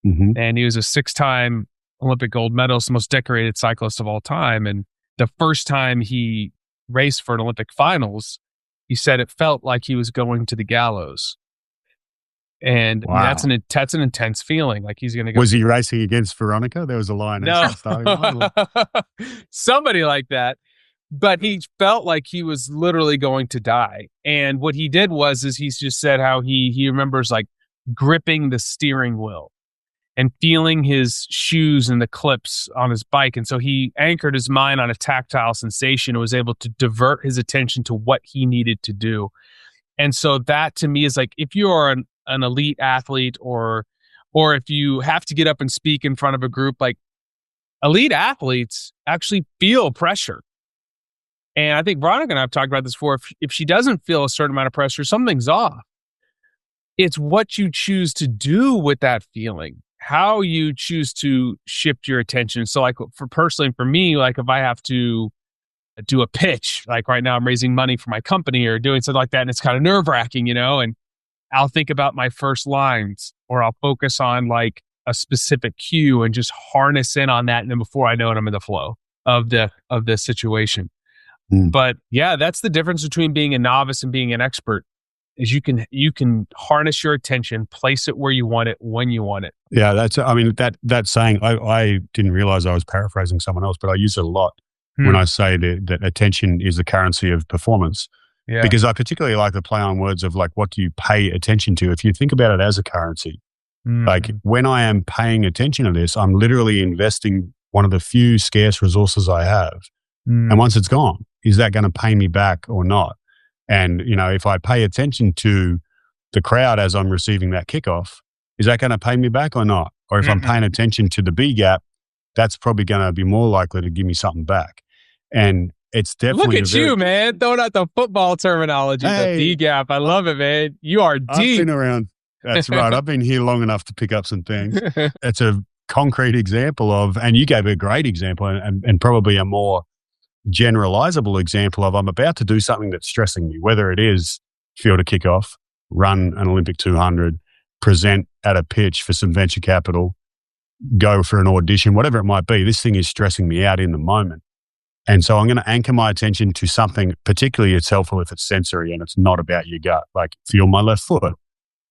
Mm-hmm. And he was a 6-time Olympic gold medalist, the most decorated cyclist of all time. And the first time he raced for an Olympic finals, he said it felt like he was going to the gallows. And Wow. that's an intense feeling. Like he's going to go. Was he racing against Veronica? There was a line. No, starting somebody like that. But he felt like he was literally going to die. And what he did was he's just said how he remembers like gripping the steering wheel and feeling his shoes and the clips on his bike. And so he anchored his mind on a tactile sensation and was able to divert his attention to what he needed to do. And so that to me is like, if you are an elite athlete or if you have to get up and speak in front of a group, like elite athletes actually feel pressure. And I think Veronica and I have talked about this before. If she doesn't feel a certain amount of pressure, something's off. It's what you choose to do with that feeling, how you choose to shift your attention. So like for me, like if I have to do a pitch, like right now I'm raising money for my company or doing something like that, and it's kind of nerve-wracking, and I'll think about my first lines, or I'll focus on like a specific cue and just harness in on that. And then before I know it, I'm in the flow of the situation. But yeah, that's the difference between being a novice and being an expert, is you can harness your attention, place it where you want it, when you want it. Yeah, that saying, I didn't realize I was paraphrasing someone else, but I use it a lot when I say that attention is the currency of performance. Yeah. Because I particularly like the play on words of like, what do you pay attention to? If you think about it as a currency, like when I am paying attention to this, I'm literally investing one of the few scarce resources I have. And once it's gone, is that going to pay me back or not? And, if I pay attention to the crowd as I'm receiving that kickoff, is that going to pay me back or not? Or if I'm paying attention to the B gap, that's probably going to be more likely to give me something back. And it's definitely... Look at you, man, throwing out the football terminology, the B gap. I love it, man. You are deep. I've been around. That's right. I've been here long enough to pick up some things. It's a concrete example of, and you gave a great example and probably a more generalizable example of, I'm about to do something that's stressing me, whether it is field a kickoff, run an Olympic 200, present at a pitch for some venture capital, go for an audition, whatever it might be. This thing is stressing me out in the moment. And so I'm going to anchor my attention to something, particularly it's helpful if it's sensory and it's not about your gut, like feel my left foot,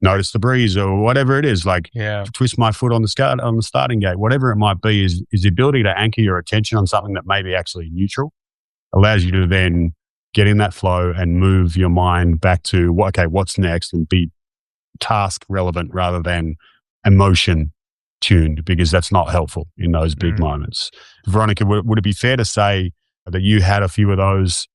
notice the breeze or whatever it is, like twist my foot on the starting gate, whatever it might be, is the ability to anchor your attention on something that may be actually neutral, allows you to then get in that flow and move your mind back to, what's next, and be task relevant rather than emotion tuned, because that's not helpful in those big moments. Veronica, would it be fair to say that you had a few of those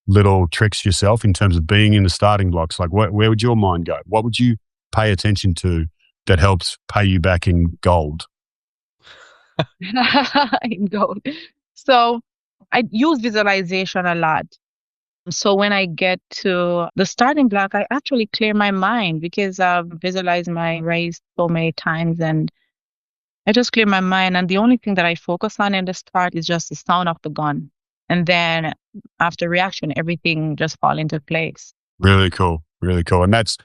little tricks yourself in terms of being in the starting blocks? Like where would your mind go? What would you pay attention to that helps pay you back in gold? In gold. So I use visualization a lot. So when I get to the starting block, I actually clear my mind because I've visualized my race so many times, and I just clear my mind. And the only thing that I focus on in the start is just the sound of the gun. And then after reaction, everything just fall into place. Really cool. Really cool. And it's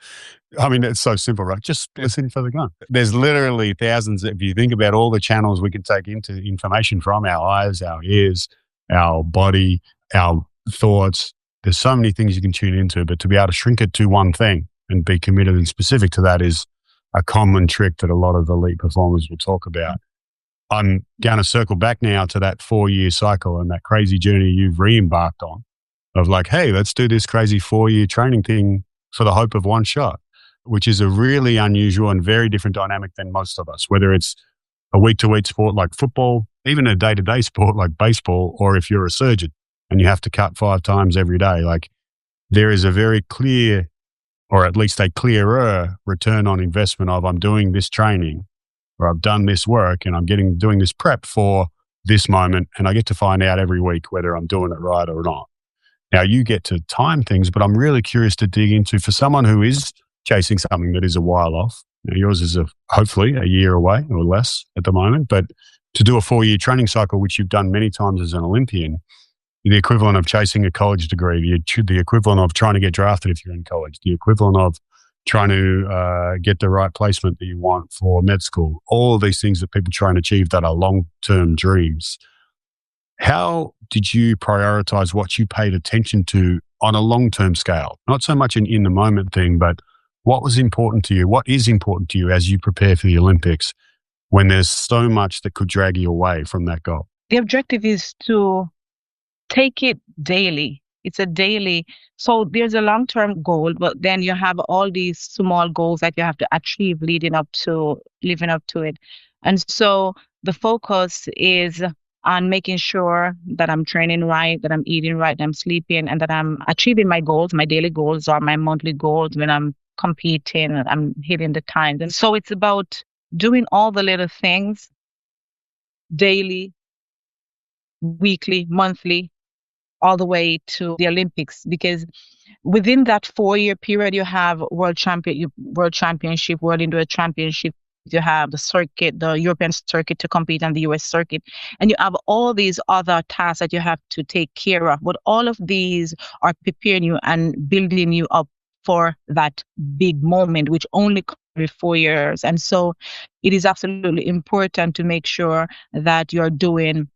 so simple, right? Just listen for the gun. There's literally thousands. If you think about all the channels we can take into information from, our eyes, our ears, our body, our thoughts, there's so many things you can tune into, but to be able to shrink it to one thing and be committed and specific to that is a common trick that a lot of elite performers will talk about. I'm going to circle back now to that 4-year cycle and that crazy journey you've re-embarked on of like, hey, let's do this crazy 4-year training thing for the hope of one shot, which is a really unusual and very different dynamic than most of us, whether it's a week-to-week sport like football, even a day-to-day sport like baseball, or if you're a surgeon and you have to cut 5 times every day. Like there is a very clear, or at least a clearer return on investment of, I'm doing this training or I've done this work and I'm doing this prep for this moment, and I get to find out every week whether I'm doing it right or not. Now you get to time things, but I'm really curious to dig into, for someone who is chasing something that is a while off. Now yours is hopefully a year away or less at the moment, but to do a 4-year training cycle, which you've done many times as an Olympian, the equivalent of chasing a college degree, the equivalent of trying to get drafted if you're in college, the equivalent of trying to get the right placement that you want for med school, all of these things that people try and achieve that are long-term dreams. How did you prioritize what you paid attention to on a long-term scale? Not so much an in-the-moment thing, but what was important to you? What is important to you as you prepare for the Olympics when there's so much that could drag you away from that goal? The objective is to take it daily. It's a daily. So there's a long-term goal, but then you have all these small goals that you have to achieve living up to it. And so the focus is on making sure that I'm training right, that I'm eating right, that I'm sleeping, and that I'm achieving my goals, my daily goals or my monthly goals when I'm competing and I'm hitting the times. And so it's about doing all the little things daily, weekly, monthly, all the way to the Olympics, because within that 4-year period, you have world championship, world indoor championship, you have the circuit, the European circuit to compete and the US circuit, and you have all these other tasks that you have to take care of. But all of these are preparing you and building you up for that big moment, which only comes every 4 years. And so it is absolutely important to make sure that you're doing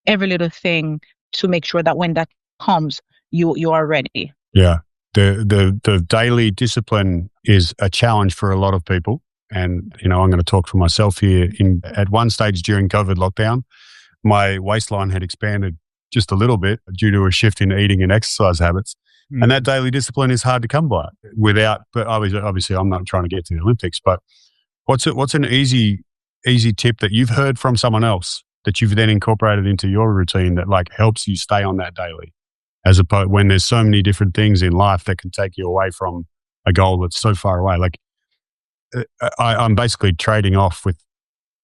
every little thing to make sure that when that comes, you are ready. Yeah. The daily discipline is a challenge for a lot of people. And, I'm going to talk for myself here. At one stage during COVID lockdown, my waistline had expanded just a little bit due to a shift in eating and exercise habits. Mm. And that daily discipline is hard to come by but obviously I'm not trying to get to the Olympics, but what's an easy tip that you've heard from someone else that you've then incorporated into your routine that helps you stay on that daily, as opposed when there's so many different things in life that can take you away from a goal that's so far away? I'm basically trading off with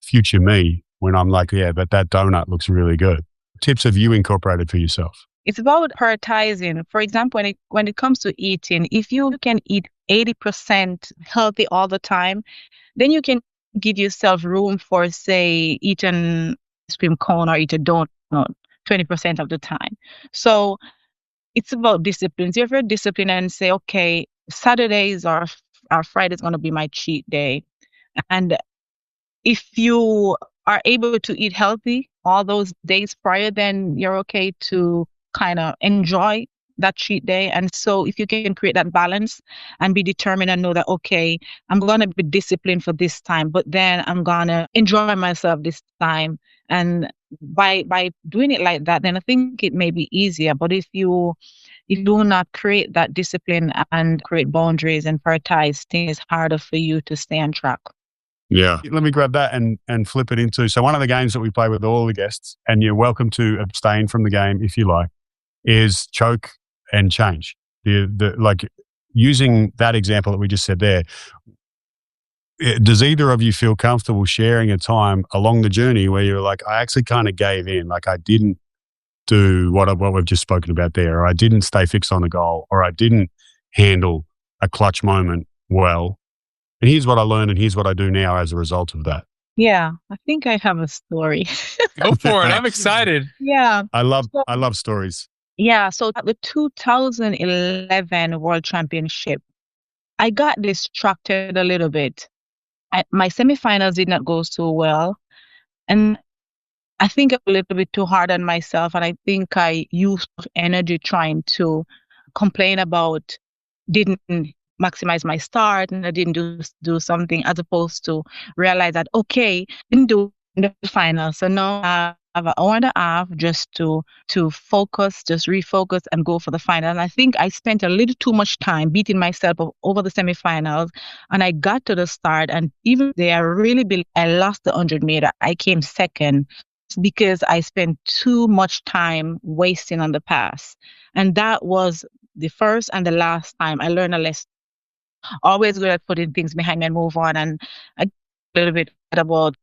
future me when I'm but that donut looks really good. Tips have you incorporated for yourself? It's about prioritizing. For example, when it comes to eating, if you can eat 80% healthy all the time, then you can give yourself room for, say, eat an ice cream cone or eat a donut 20% of the time. So it's about discipline. So if you're disciplined and say, okay, Saturdays or Friday is going to be my cheat day. And if you are able to eat healthy all those days prior, then you're okay to kind of enjoy that cheat day. And so if you can create that balance and be determined and know that, okay, I'm going to be disciplined for this time, but then I'm going to enjoy myself this time. And by doing it like that, then I think it may be easier. But if you do not create that discipline and create boundaries and prioritize things, it's harder for you to stay on track. Yeah. Let me grab that and flip it into, so one of the games that we play with all the guests, and you're welcome to abstain from the game if you like, is choke and change. Using that example that we just said there, does either of you feel comfortable sharing a time along the journey where you're like, I actually kind of gave in, I didn't do what we've just spoken about there, or I didn't stay fixed on a goal, or I didn't handle a clutch moment well, and here's what I learned and here's what I do now as a result of that? Yeah, I think I have a story. Go for it. I'm excited. Yeah. I love stories. Yeah. So at the 2011 World Championship, I got distracted a little bit. My semifinals did not go so well. And I think I'm a little bit too hard on myself. And I think I used energy trying to complain about didn't maximize my start and I didn't do something, as opposed to realize that, okay, didn't do the final. So now I have an hour and a half just to focus, just refocus and go for the final. And I think I spent a little too much time beating myself up over the semifinals. And I got to the start, and even there, I really believe I lost the 100 meter. I came second because I spent too much time wasting on the pass. And that was the first and the last time I learned a lesson. Always good at putting things behind me and move on. And a little bit about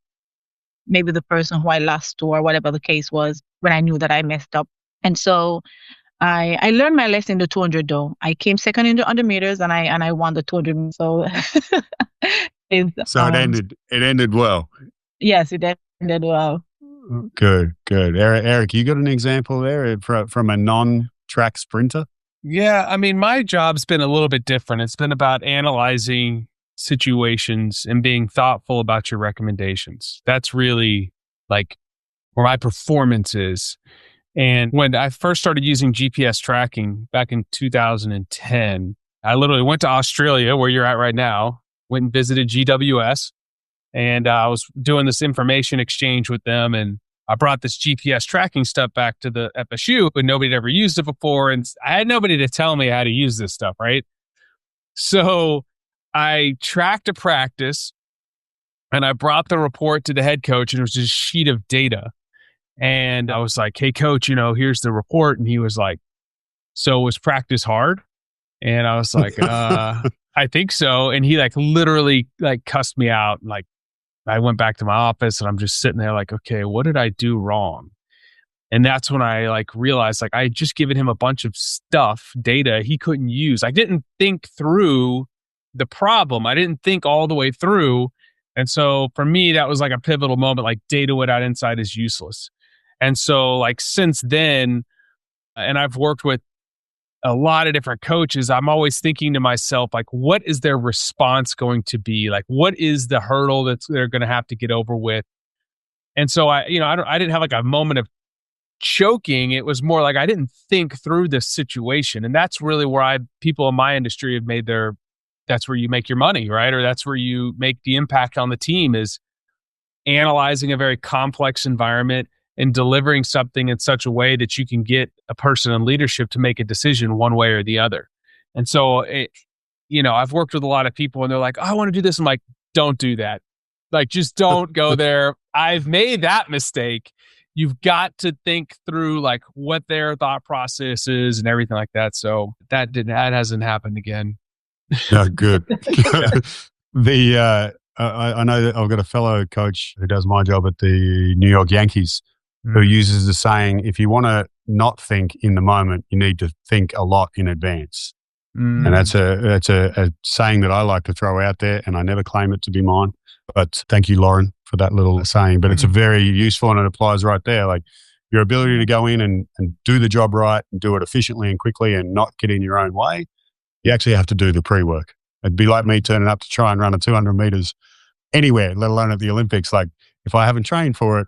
maybe the person who I lost to, or whatever the case was, when I knew that I messed up. And so I learned my lesson in the 200 though. I came second in the 100 meters and I won the 200. So it ended well. Yes, it ended well. Good. Eric, you got an example there from a non-track sprinter? Yeah, I mean, my job's been a little bit different. It's been about analyzing situations and being thoughtful about your recommendations. That's really like where my performance is. And when I first started using GPS tracking back in 2010, I literally went to Australia, where you're at right now, went and visited GWS, and I was doing this information exchange with them. And I brought this GPS tracking stuff back to the FSU, but nobody had ever used it before. And I had nobody to tell me how to use this stuff, right? So I tracked a practice and I brought the report to the head coach, and it was just a sheet of data. And I was like, hey, coach, here's the report. And he was like, so was practice hard? And I was like, I think so. And he literally cussed me out. Like, I went back to my office and I'm just sitting there like, okay, what did I do wrong? And that's when I realized I had just given him a bunch of data he couldn't use. I didn't think through the problem. I didn't think all the way through. And so for me, that was a pivotal moment. Data without insight is useless. And so since then, and I've worked with a lot of different coaches, I'm always thinking to myself, what is their response going to be? What is the hurdle that they're going to have to get over with? And so I didn't have a moment of choking. It was more I didn't think through this situation. And that's really where people in my industry have made that's where you make your money, right? Or that's where you make the impact on the team, is analyzing a very complex environment and delivering something in such a way that you can get a person in leadership to make a decision one way or the other. And so, I've worked with a lot of people and they're like, oh, I want to do this. I'm like, don't do that. Just don't go there. I've made that mistake. You've got to think through what their thought process is and everything like that. So that hasn't happened again. No, good. I know that I've got a fellow coach who does my job at the New York Yankees, who uses the saying, if you want to not think in the moment, you need to think a lot in advance. And that's a saying that I like to throw out there, and I never claim it to be mine. But thank you, Lauren, for that little saying. But it's a very useful, and it applies right there. Your ability to go in and do the job right and do it efficiently and quickly and not get in your own way, you actually have to do the pre-work. It'd be like me turning up to try and run a 200 meters anywhere, let alone at the Olympics. If I haven't trained for it,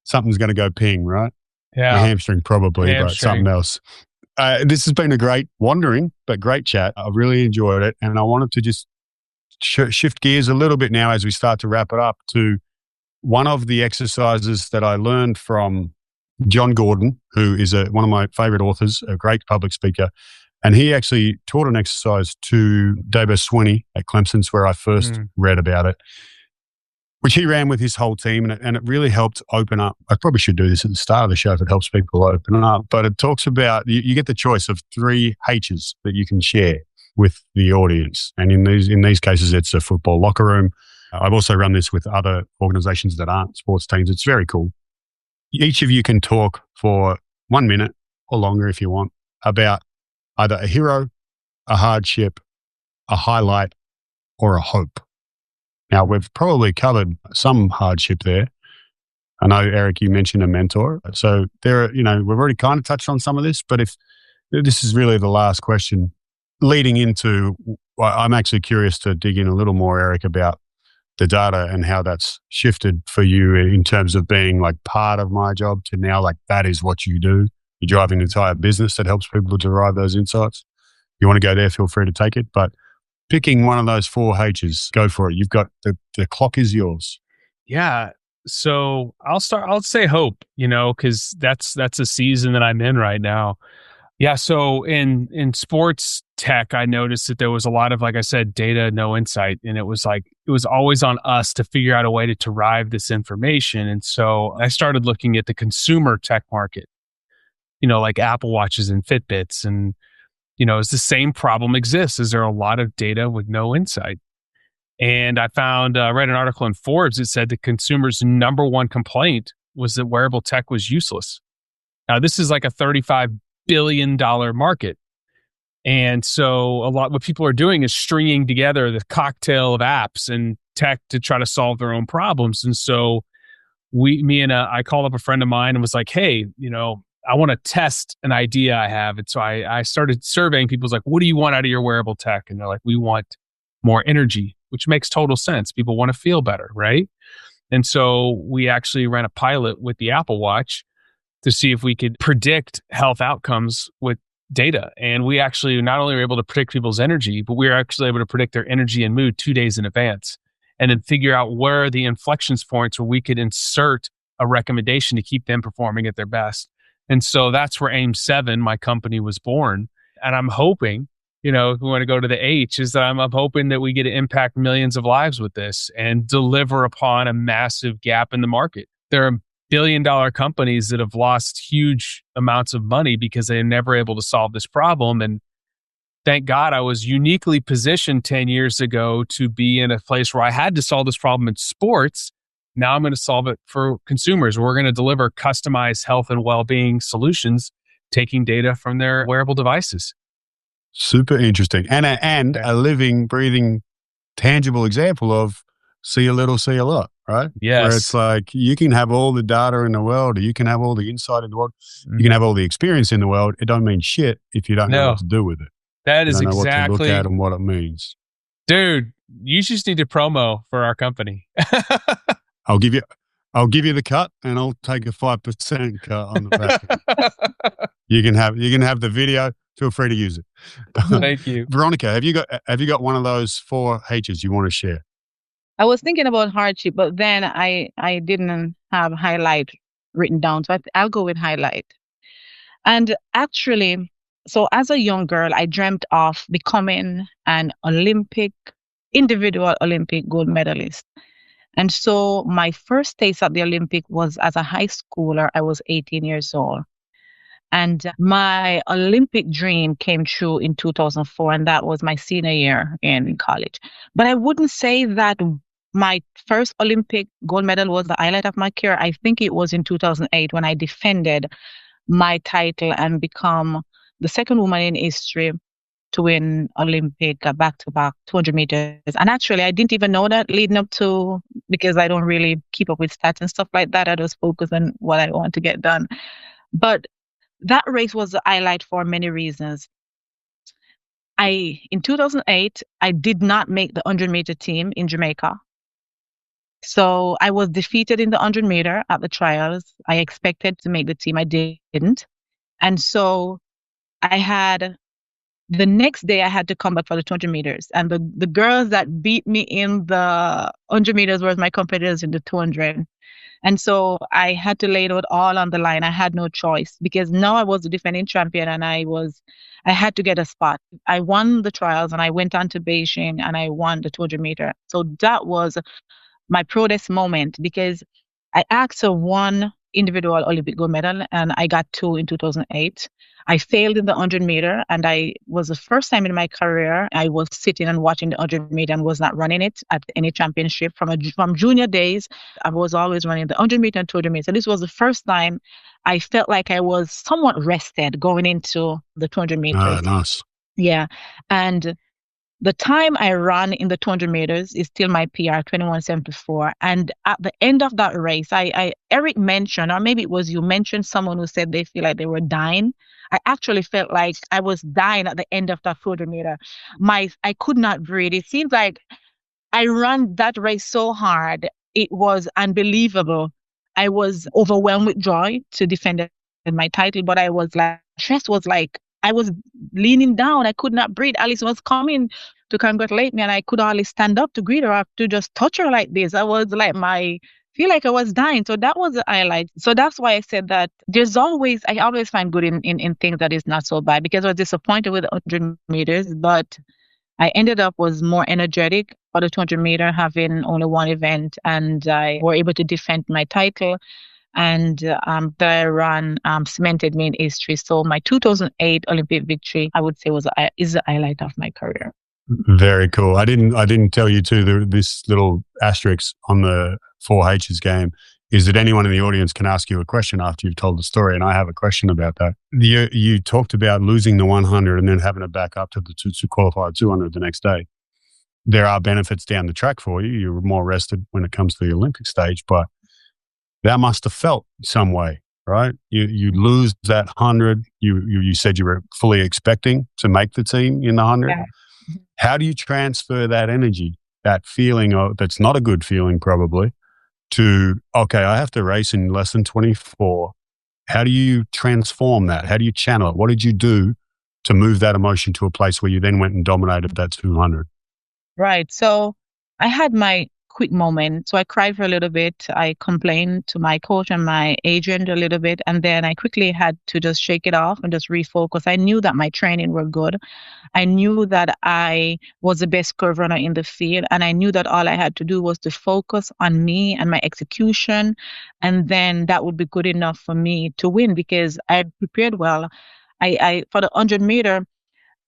something's going to go ping, right? Yeah. My hamstring probably, but something else. This has been a great wandering, but great chat. I've really enjoyed it. And I wanted to just shift gears a little bit now as we start to wrap it up to one of the exercises that I learned from John Gordon, who is one of my favorite authors, a great public speaker. And he actually taught an exercise to Dabo Swinney at Clemson's, where I first read about it, which he ran with his whole team. And it really helped open up. I probably should do this at the start of the show if it helps people open up. But it talks about, you get the choice of 3 H's that you can share with the audience. And in these cases, it's a football locker room. I've also run this with other organizations that aren't sports teams. It's very cool. Each of you can talk for 1 minute or longer if you want about either a hero, a hardship, a highlight, or a hope. Now, we've probably covered some hardship there. I know, Eric, you mentioned a mentor. So we've already kind of touched on some of this, but if this is really the last question leading into, I'm actually curious to dig in a little more, Eric, about the data and how that's shifted for you in terms of being part of my job to now that is what you do. You're driving an entire business that helps people derive those insights. If you want to go there, feel free to take it. But picking one of those 4 H's, go for it. You've got the clock is yours. Yeah. So I'll say hope, because that's a season that I'm in right now. Yeah. So in sports tech, I noticed that there was a lot of, like I said, data, no insight. And it was always on us to figure out a way to derive this information. And so I started looking at the consumer tech market, like Apple Watches and Fitbits. And, is the same problem exists? Is there a lot of data with no insight? And I found, read an article in Forbes that said the consumer's number one complaint was that wearable tech was useless. Now, this is a $35 billion market. And so what people are doing is stringing together the cocktail of apps and tech to try to solve their own problems. And so I called up a friend of mine and was like, hey, I want to test an idea I have. And so I started surveying people. Like, what do you want out of your wearable tech? And they're like, we want more energy, which makes total sense. People want to feel better, right? And so we actually ran a pilot with the Apple Watch to see if we could predict health outcomes with data. And we actually not only were able to predict people's energy, but we were actually able to predict their energy and mood 2 days in advance, and then figure out where are the inflection points where we could insert a recommendation to keep them performing at their best. And so that's where AIM7, my company, was born. And I'm hoping, if we want to go to the H, is that I'm hoping that we get to impact millions of lives with this and deliver upon a massive gap in the market. There are billion-dollar companies that have lost huge amounts of money because they're never able to solve this problem. And thank God I was uniquely positioned 10 years ago to be in a place where I had to solve this problem in sports. Now I'm going to solve it for consumers. We're going to deliver customized health and well-being solutions, taking data from their wearable devices. Super interesting. And a living, breathing, tangible example of see a little, see a lot, right? Yes. Where it's like you can have all the data in the world, or you can have all the insight in the world, you can have all the experience in the world. It don't mean shit if you don't know what to do with it. That is you don't know exactly what to look at and what it means. Dude, you just need a promo for our company. I'll give you the cut, and I'll take a 5% cut on the back. You can have the video. Feel free to use it. Thank you. Veronica, have you got one of those 4 H's you want to share? I was thinking about hardship, but then I didn't have highlight written down. So I'll go with highlight. And actually, so as a young girl, I dreamt of becoming an individual Olympic gold medalist. And so my first taste at the Olympic was as a high schooler. I was 18 years old. And my Olympic dream came true in 2004, and that was my senior year in college. But I wouldn't say that my first Olympic gold medal was the highlight of my career. I think it was in 2008 when I defended my title and become the second woman in history to win Olympic back-to-back 200 meters. And actually, I didn't even know that leading up to, because I don't really keep up with stats and stuff like that. I just focus on what I want to get done. But that race was the highlight for many reasons. In 2008, I did not make the 100-meter team in Jamaica. So I was defeated in the 100-meter at the trials. I expected to make the team. I didn't. And so the next day I had to come back for the 200 meters. And the girls that beat me in the 100 meters were my competitors in the 200. And so I had to lay it out all on the line. I had no choice because now I was the defending champion and I had to get a spot. I won the trials and I went on to Beijing and I won the 200 meter. So that was my proudest moment because I asked for one individual Olympic gold medal and I got 2 in 2008. I failed in the 100 meter and I was the first time in my career I was sitting and watching the 100 meter and was not running it at any championship. From junior days, I was always running the 100 meter and 200 meters. So this was the first time I felt like I was somewhat rested going into the 200 meters. Nice. Yeah. And the time I ran in the 200 meters is still my PR, 21:74. And at the end of that race, Erik mentioned, or maybe it was you mentioned someone who said they feel like they were dying. I actually felt like I was dying at the end of that 200 meter. I could not breathe. It seems like I ran that race so hard. It was unbelievable. I was overwhelmed with joy to defend my title, but I was like, chest was like, I was leaning down. I could not breathe. Alice was coming to congratulate me and I could hardly stand up to greet her or to just touch her like this. I was like, feel like I was dying. So that was the highlight. So that's why I said that I always find good in things that is not so bad because I was disappointed with the 100 meters, but I ended up was more energetic for the 200 meter, having only one event, and I were able to defend my title. And the run cemented me in history. So my 2008 Olympic victory, I would say, is the highlight of my career. Very cool. I didn't tell you too. This little asterisk on the 4H's game is that anyone in the audience can ask you a question after you've told the story, and I have a question about that. You talked about losing the 100 and then having to back up to the to qualify 200 the next day. There are benefits down the track for you. You're more rested when it comes to the Olympic stage, but that must have felt some way, right? You lose that 100. You said you were fully expecting to make the team in the 100. Yeah. How do you transfer that energy, that feeling that's not a good feeling probably, to, okay, I have to race in less than 24. How do you transform that? How do you channel it? What did you do to move that emotion to a place where you then went and dominated that 200? Right. So I had my quick moment. So I cried for a little bit. I complained to my coach and my agent a little bit. And then I quickly had to just shake it off and just refocus. I knew that my training were good. I knew that I was the best curve runner in the field. And I knew that all I had to do was to focus on me and my execution. And then that would be good enough for me to win because I prepared well. I for the 100-meter,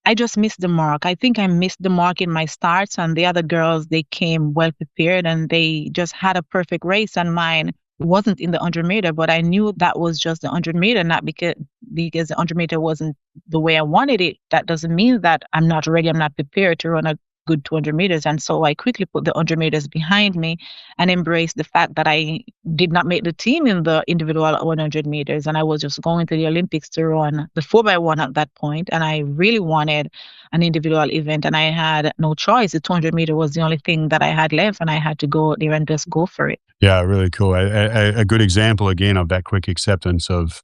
I just missed the mark. I think I missed the mark in my starts, and the other girls, they came well prepared and they just had a perfect race, and mine wasn't in the 100-meter, but I knew that was just the 100-meter, not because the 100-meter wasn't the way I wanted it. That doesn't mean that I'm not ready, I'm not prepared to run a good 200 meters. And so I quickly put the 100 meters behind me and embraced the fact that I did not make the team in the individual 100 meters. And I was just going to the Olympics to run the 4x1 at that point. And I really wanted an individual event and I had no choice. The 200-meter was the only thing that I had left and I had to go there and just go for it. Yeah, really cool. A good example again of that quick acceptance of,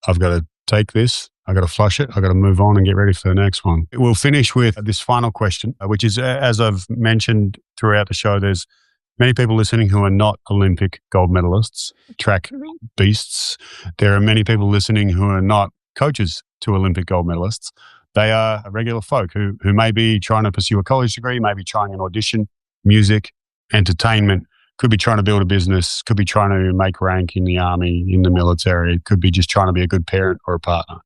I've got to take this, I've got to flush it, I've got to move on and get ready for the next one. We'll finish with this final question, which is, as I've mentioned throughout the show, there's many people listening who are not Olympic gold medalists, track beasts. There are many people listening who are not coaches to Olympic gold medalists. They are regular folk who may be trying to pursue a college degree, maybe trying an audition, music, entertainment, could be trying to build a business, could be trying to make rank in the army, in the military, could be just trying to be a good parent or a partner.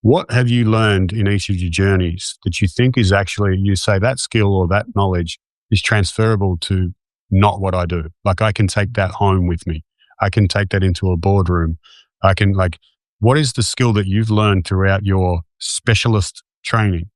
What have you learned in each of your journeys that you think is actually, you say that skill or that knowledge is transferable to not what I do? Like I can take that home with me. I can take that into a boardroom. I can what is the skill that you've learned throughout your specialist training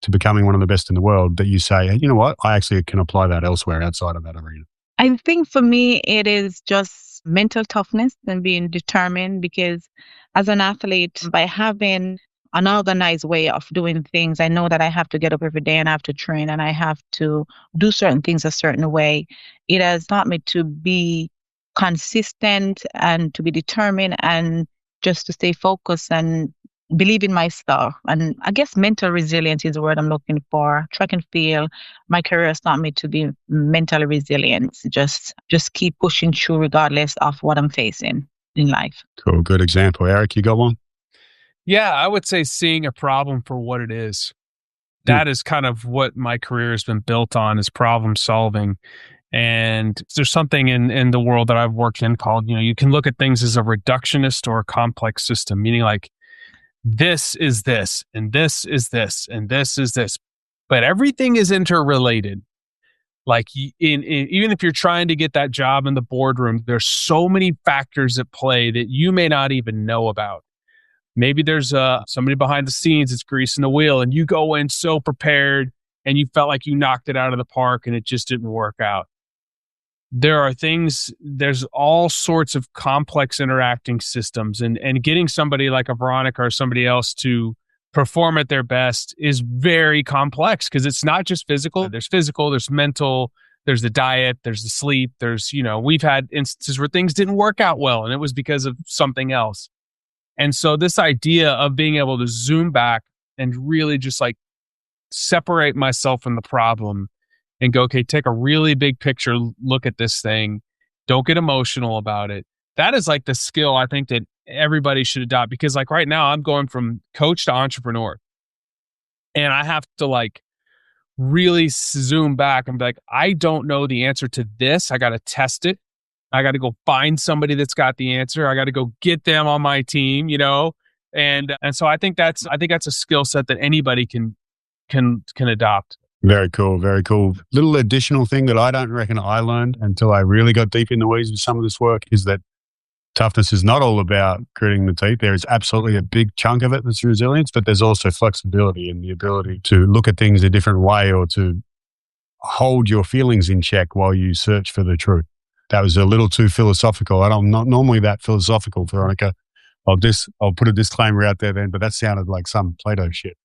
to becoming one of the best in the world that you say, hey, you know what, I actually can apply that elsewhere outside of that arena? I think for me, it is just mental toughness and being determined because as an athlete, by having an organized way of doing things, I know that I have to get up every day and I have to train and I have to do certain things a certain way. It has taught me to be consistent and to be determined and just to stay focused and believe in myself. And I guess mental resilience is the word I'm looking for. Track and field, my career has taught me to be mentally resilient. Just keep pushing through regardless of what I'm facing in life. Cool. Good example. Erik, you got one? Yeah, I would say seeing a problem for what it is. That is kind of what my career has been built on, is problem solving. And there's something in the world that I've worked in called, you can look at things as a reductionist or a complex system, meaning like this is this, and this is this, and this is this. But everything is interrelated. Like even if you're trying to get that job in the boardroom, there's so many factors at play that you may not even know about. Maybe there's somebody behind the scenes that's greasing the wheel and you go in so prepared and you felt like you knocked it out of the park and it just didn't work out. There's all sorts of complex interacting systems and getting somebody like a Veronica or somebody else to perform at their best is very complex because it's not just physical. There's mental, there's the diet, there's the sleep, we've had instances where things didn't work out well and it was because of something else. And so this idea of being able to zoom back and really just like separate myself from the problem and go, okay, take a really big picture, look at this thing. Don't get emotional about it. That is like the skill I think that everybody should adopt because like right now I'm going from coach to entrepreneur and I have to like really zoom back and be like, I don't know the answer to this. I got to test it. I got to go find somebody that's got the answer. I got to go get them on my team, and so I think that's a skill set that anybody can adopt. Very cool. Very cool. Little additional thing that I don't reckon I learned until I really got deep in the weeds with some of this work is that toughness is not all about gritting the teeth. There is absolutely a big chunk of it that's resilience, but there's also flexibility and the ability to look at things a different way or to hold your feelings in check while you search for the truth. that was a little too philosophical. I'm not normally that philosophical, Veronica. I'll put a disclaimer out there then, but that sounded like some Plato shit.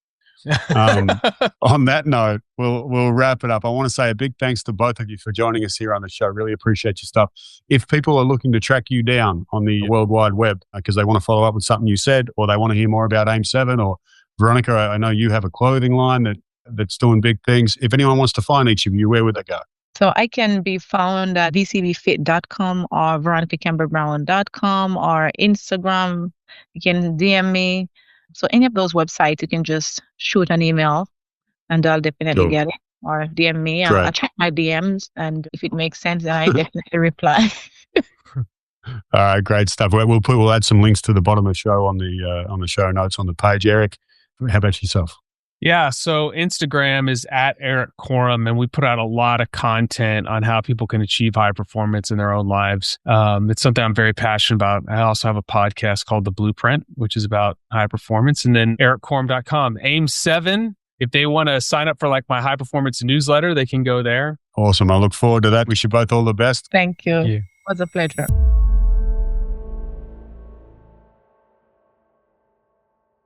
On that note, we'll wrap it up. I want to say a big thanks to both of you for joining us here on the show. Really appreciate your stuff. If people are looking to track you down on the World Wide Web because they want to follow up with something you said, or they want to hear more about AIM7, or Veronica, I know you have a clothing line that's doing big things. If anyone wants to find each of you, where would they go? So I can be found at vcbfit.com or veronicacampbellbrown.com or Instagram. You can DM me. So any of those websites, you can just shoot an email and I'll definitely get it. Or DM me. I'll check my DMs, and if it makes sense, then I definitely reply. All right, great stuff. We'll add some links to the bottom of the show on the show notes on the page. Eric, how about yourself? Yeah, so Instagram is at Erik Korem, and we put out a lot of content on how people can achieve high performance in their own lives. It's something I'm very passionate about. I also have a podcast called The Blueprint, which is about high performance. And then erikkorem.com. AIM7, if they want to sign up for like my high performance newsletter, they can go there. Awesome. I look forward to that. Wish you both all the best. Thank you. It was a pleasure.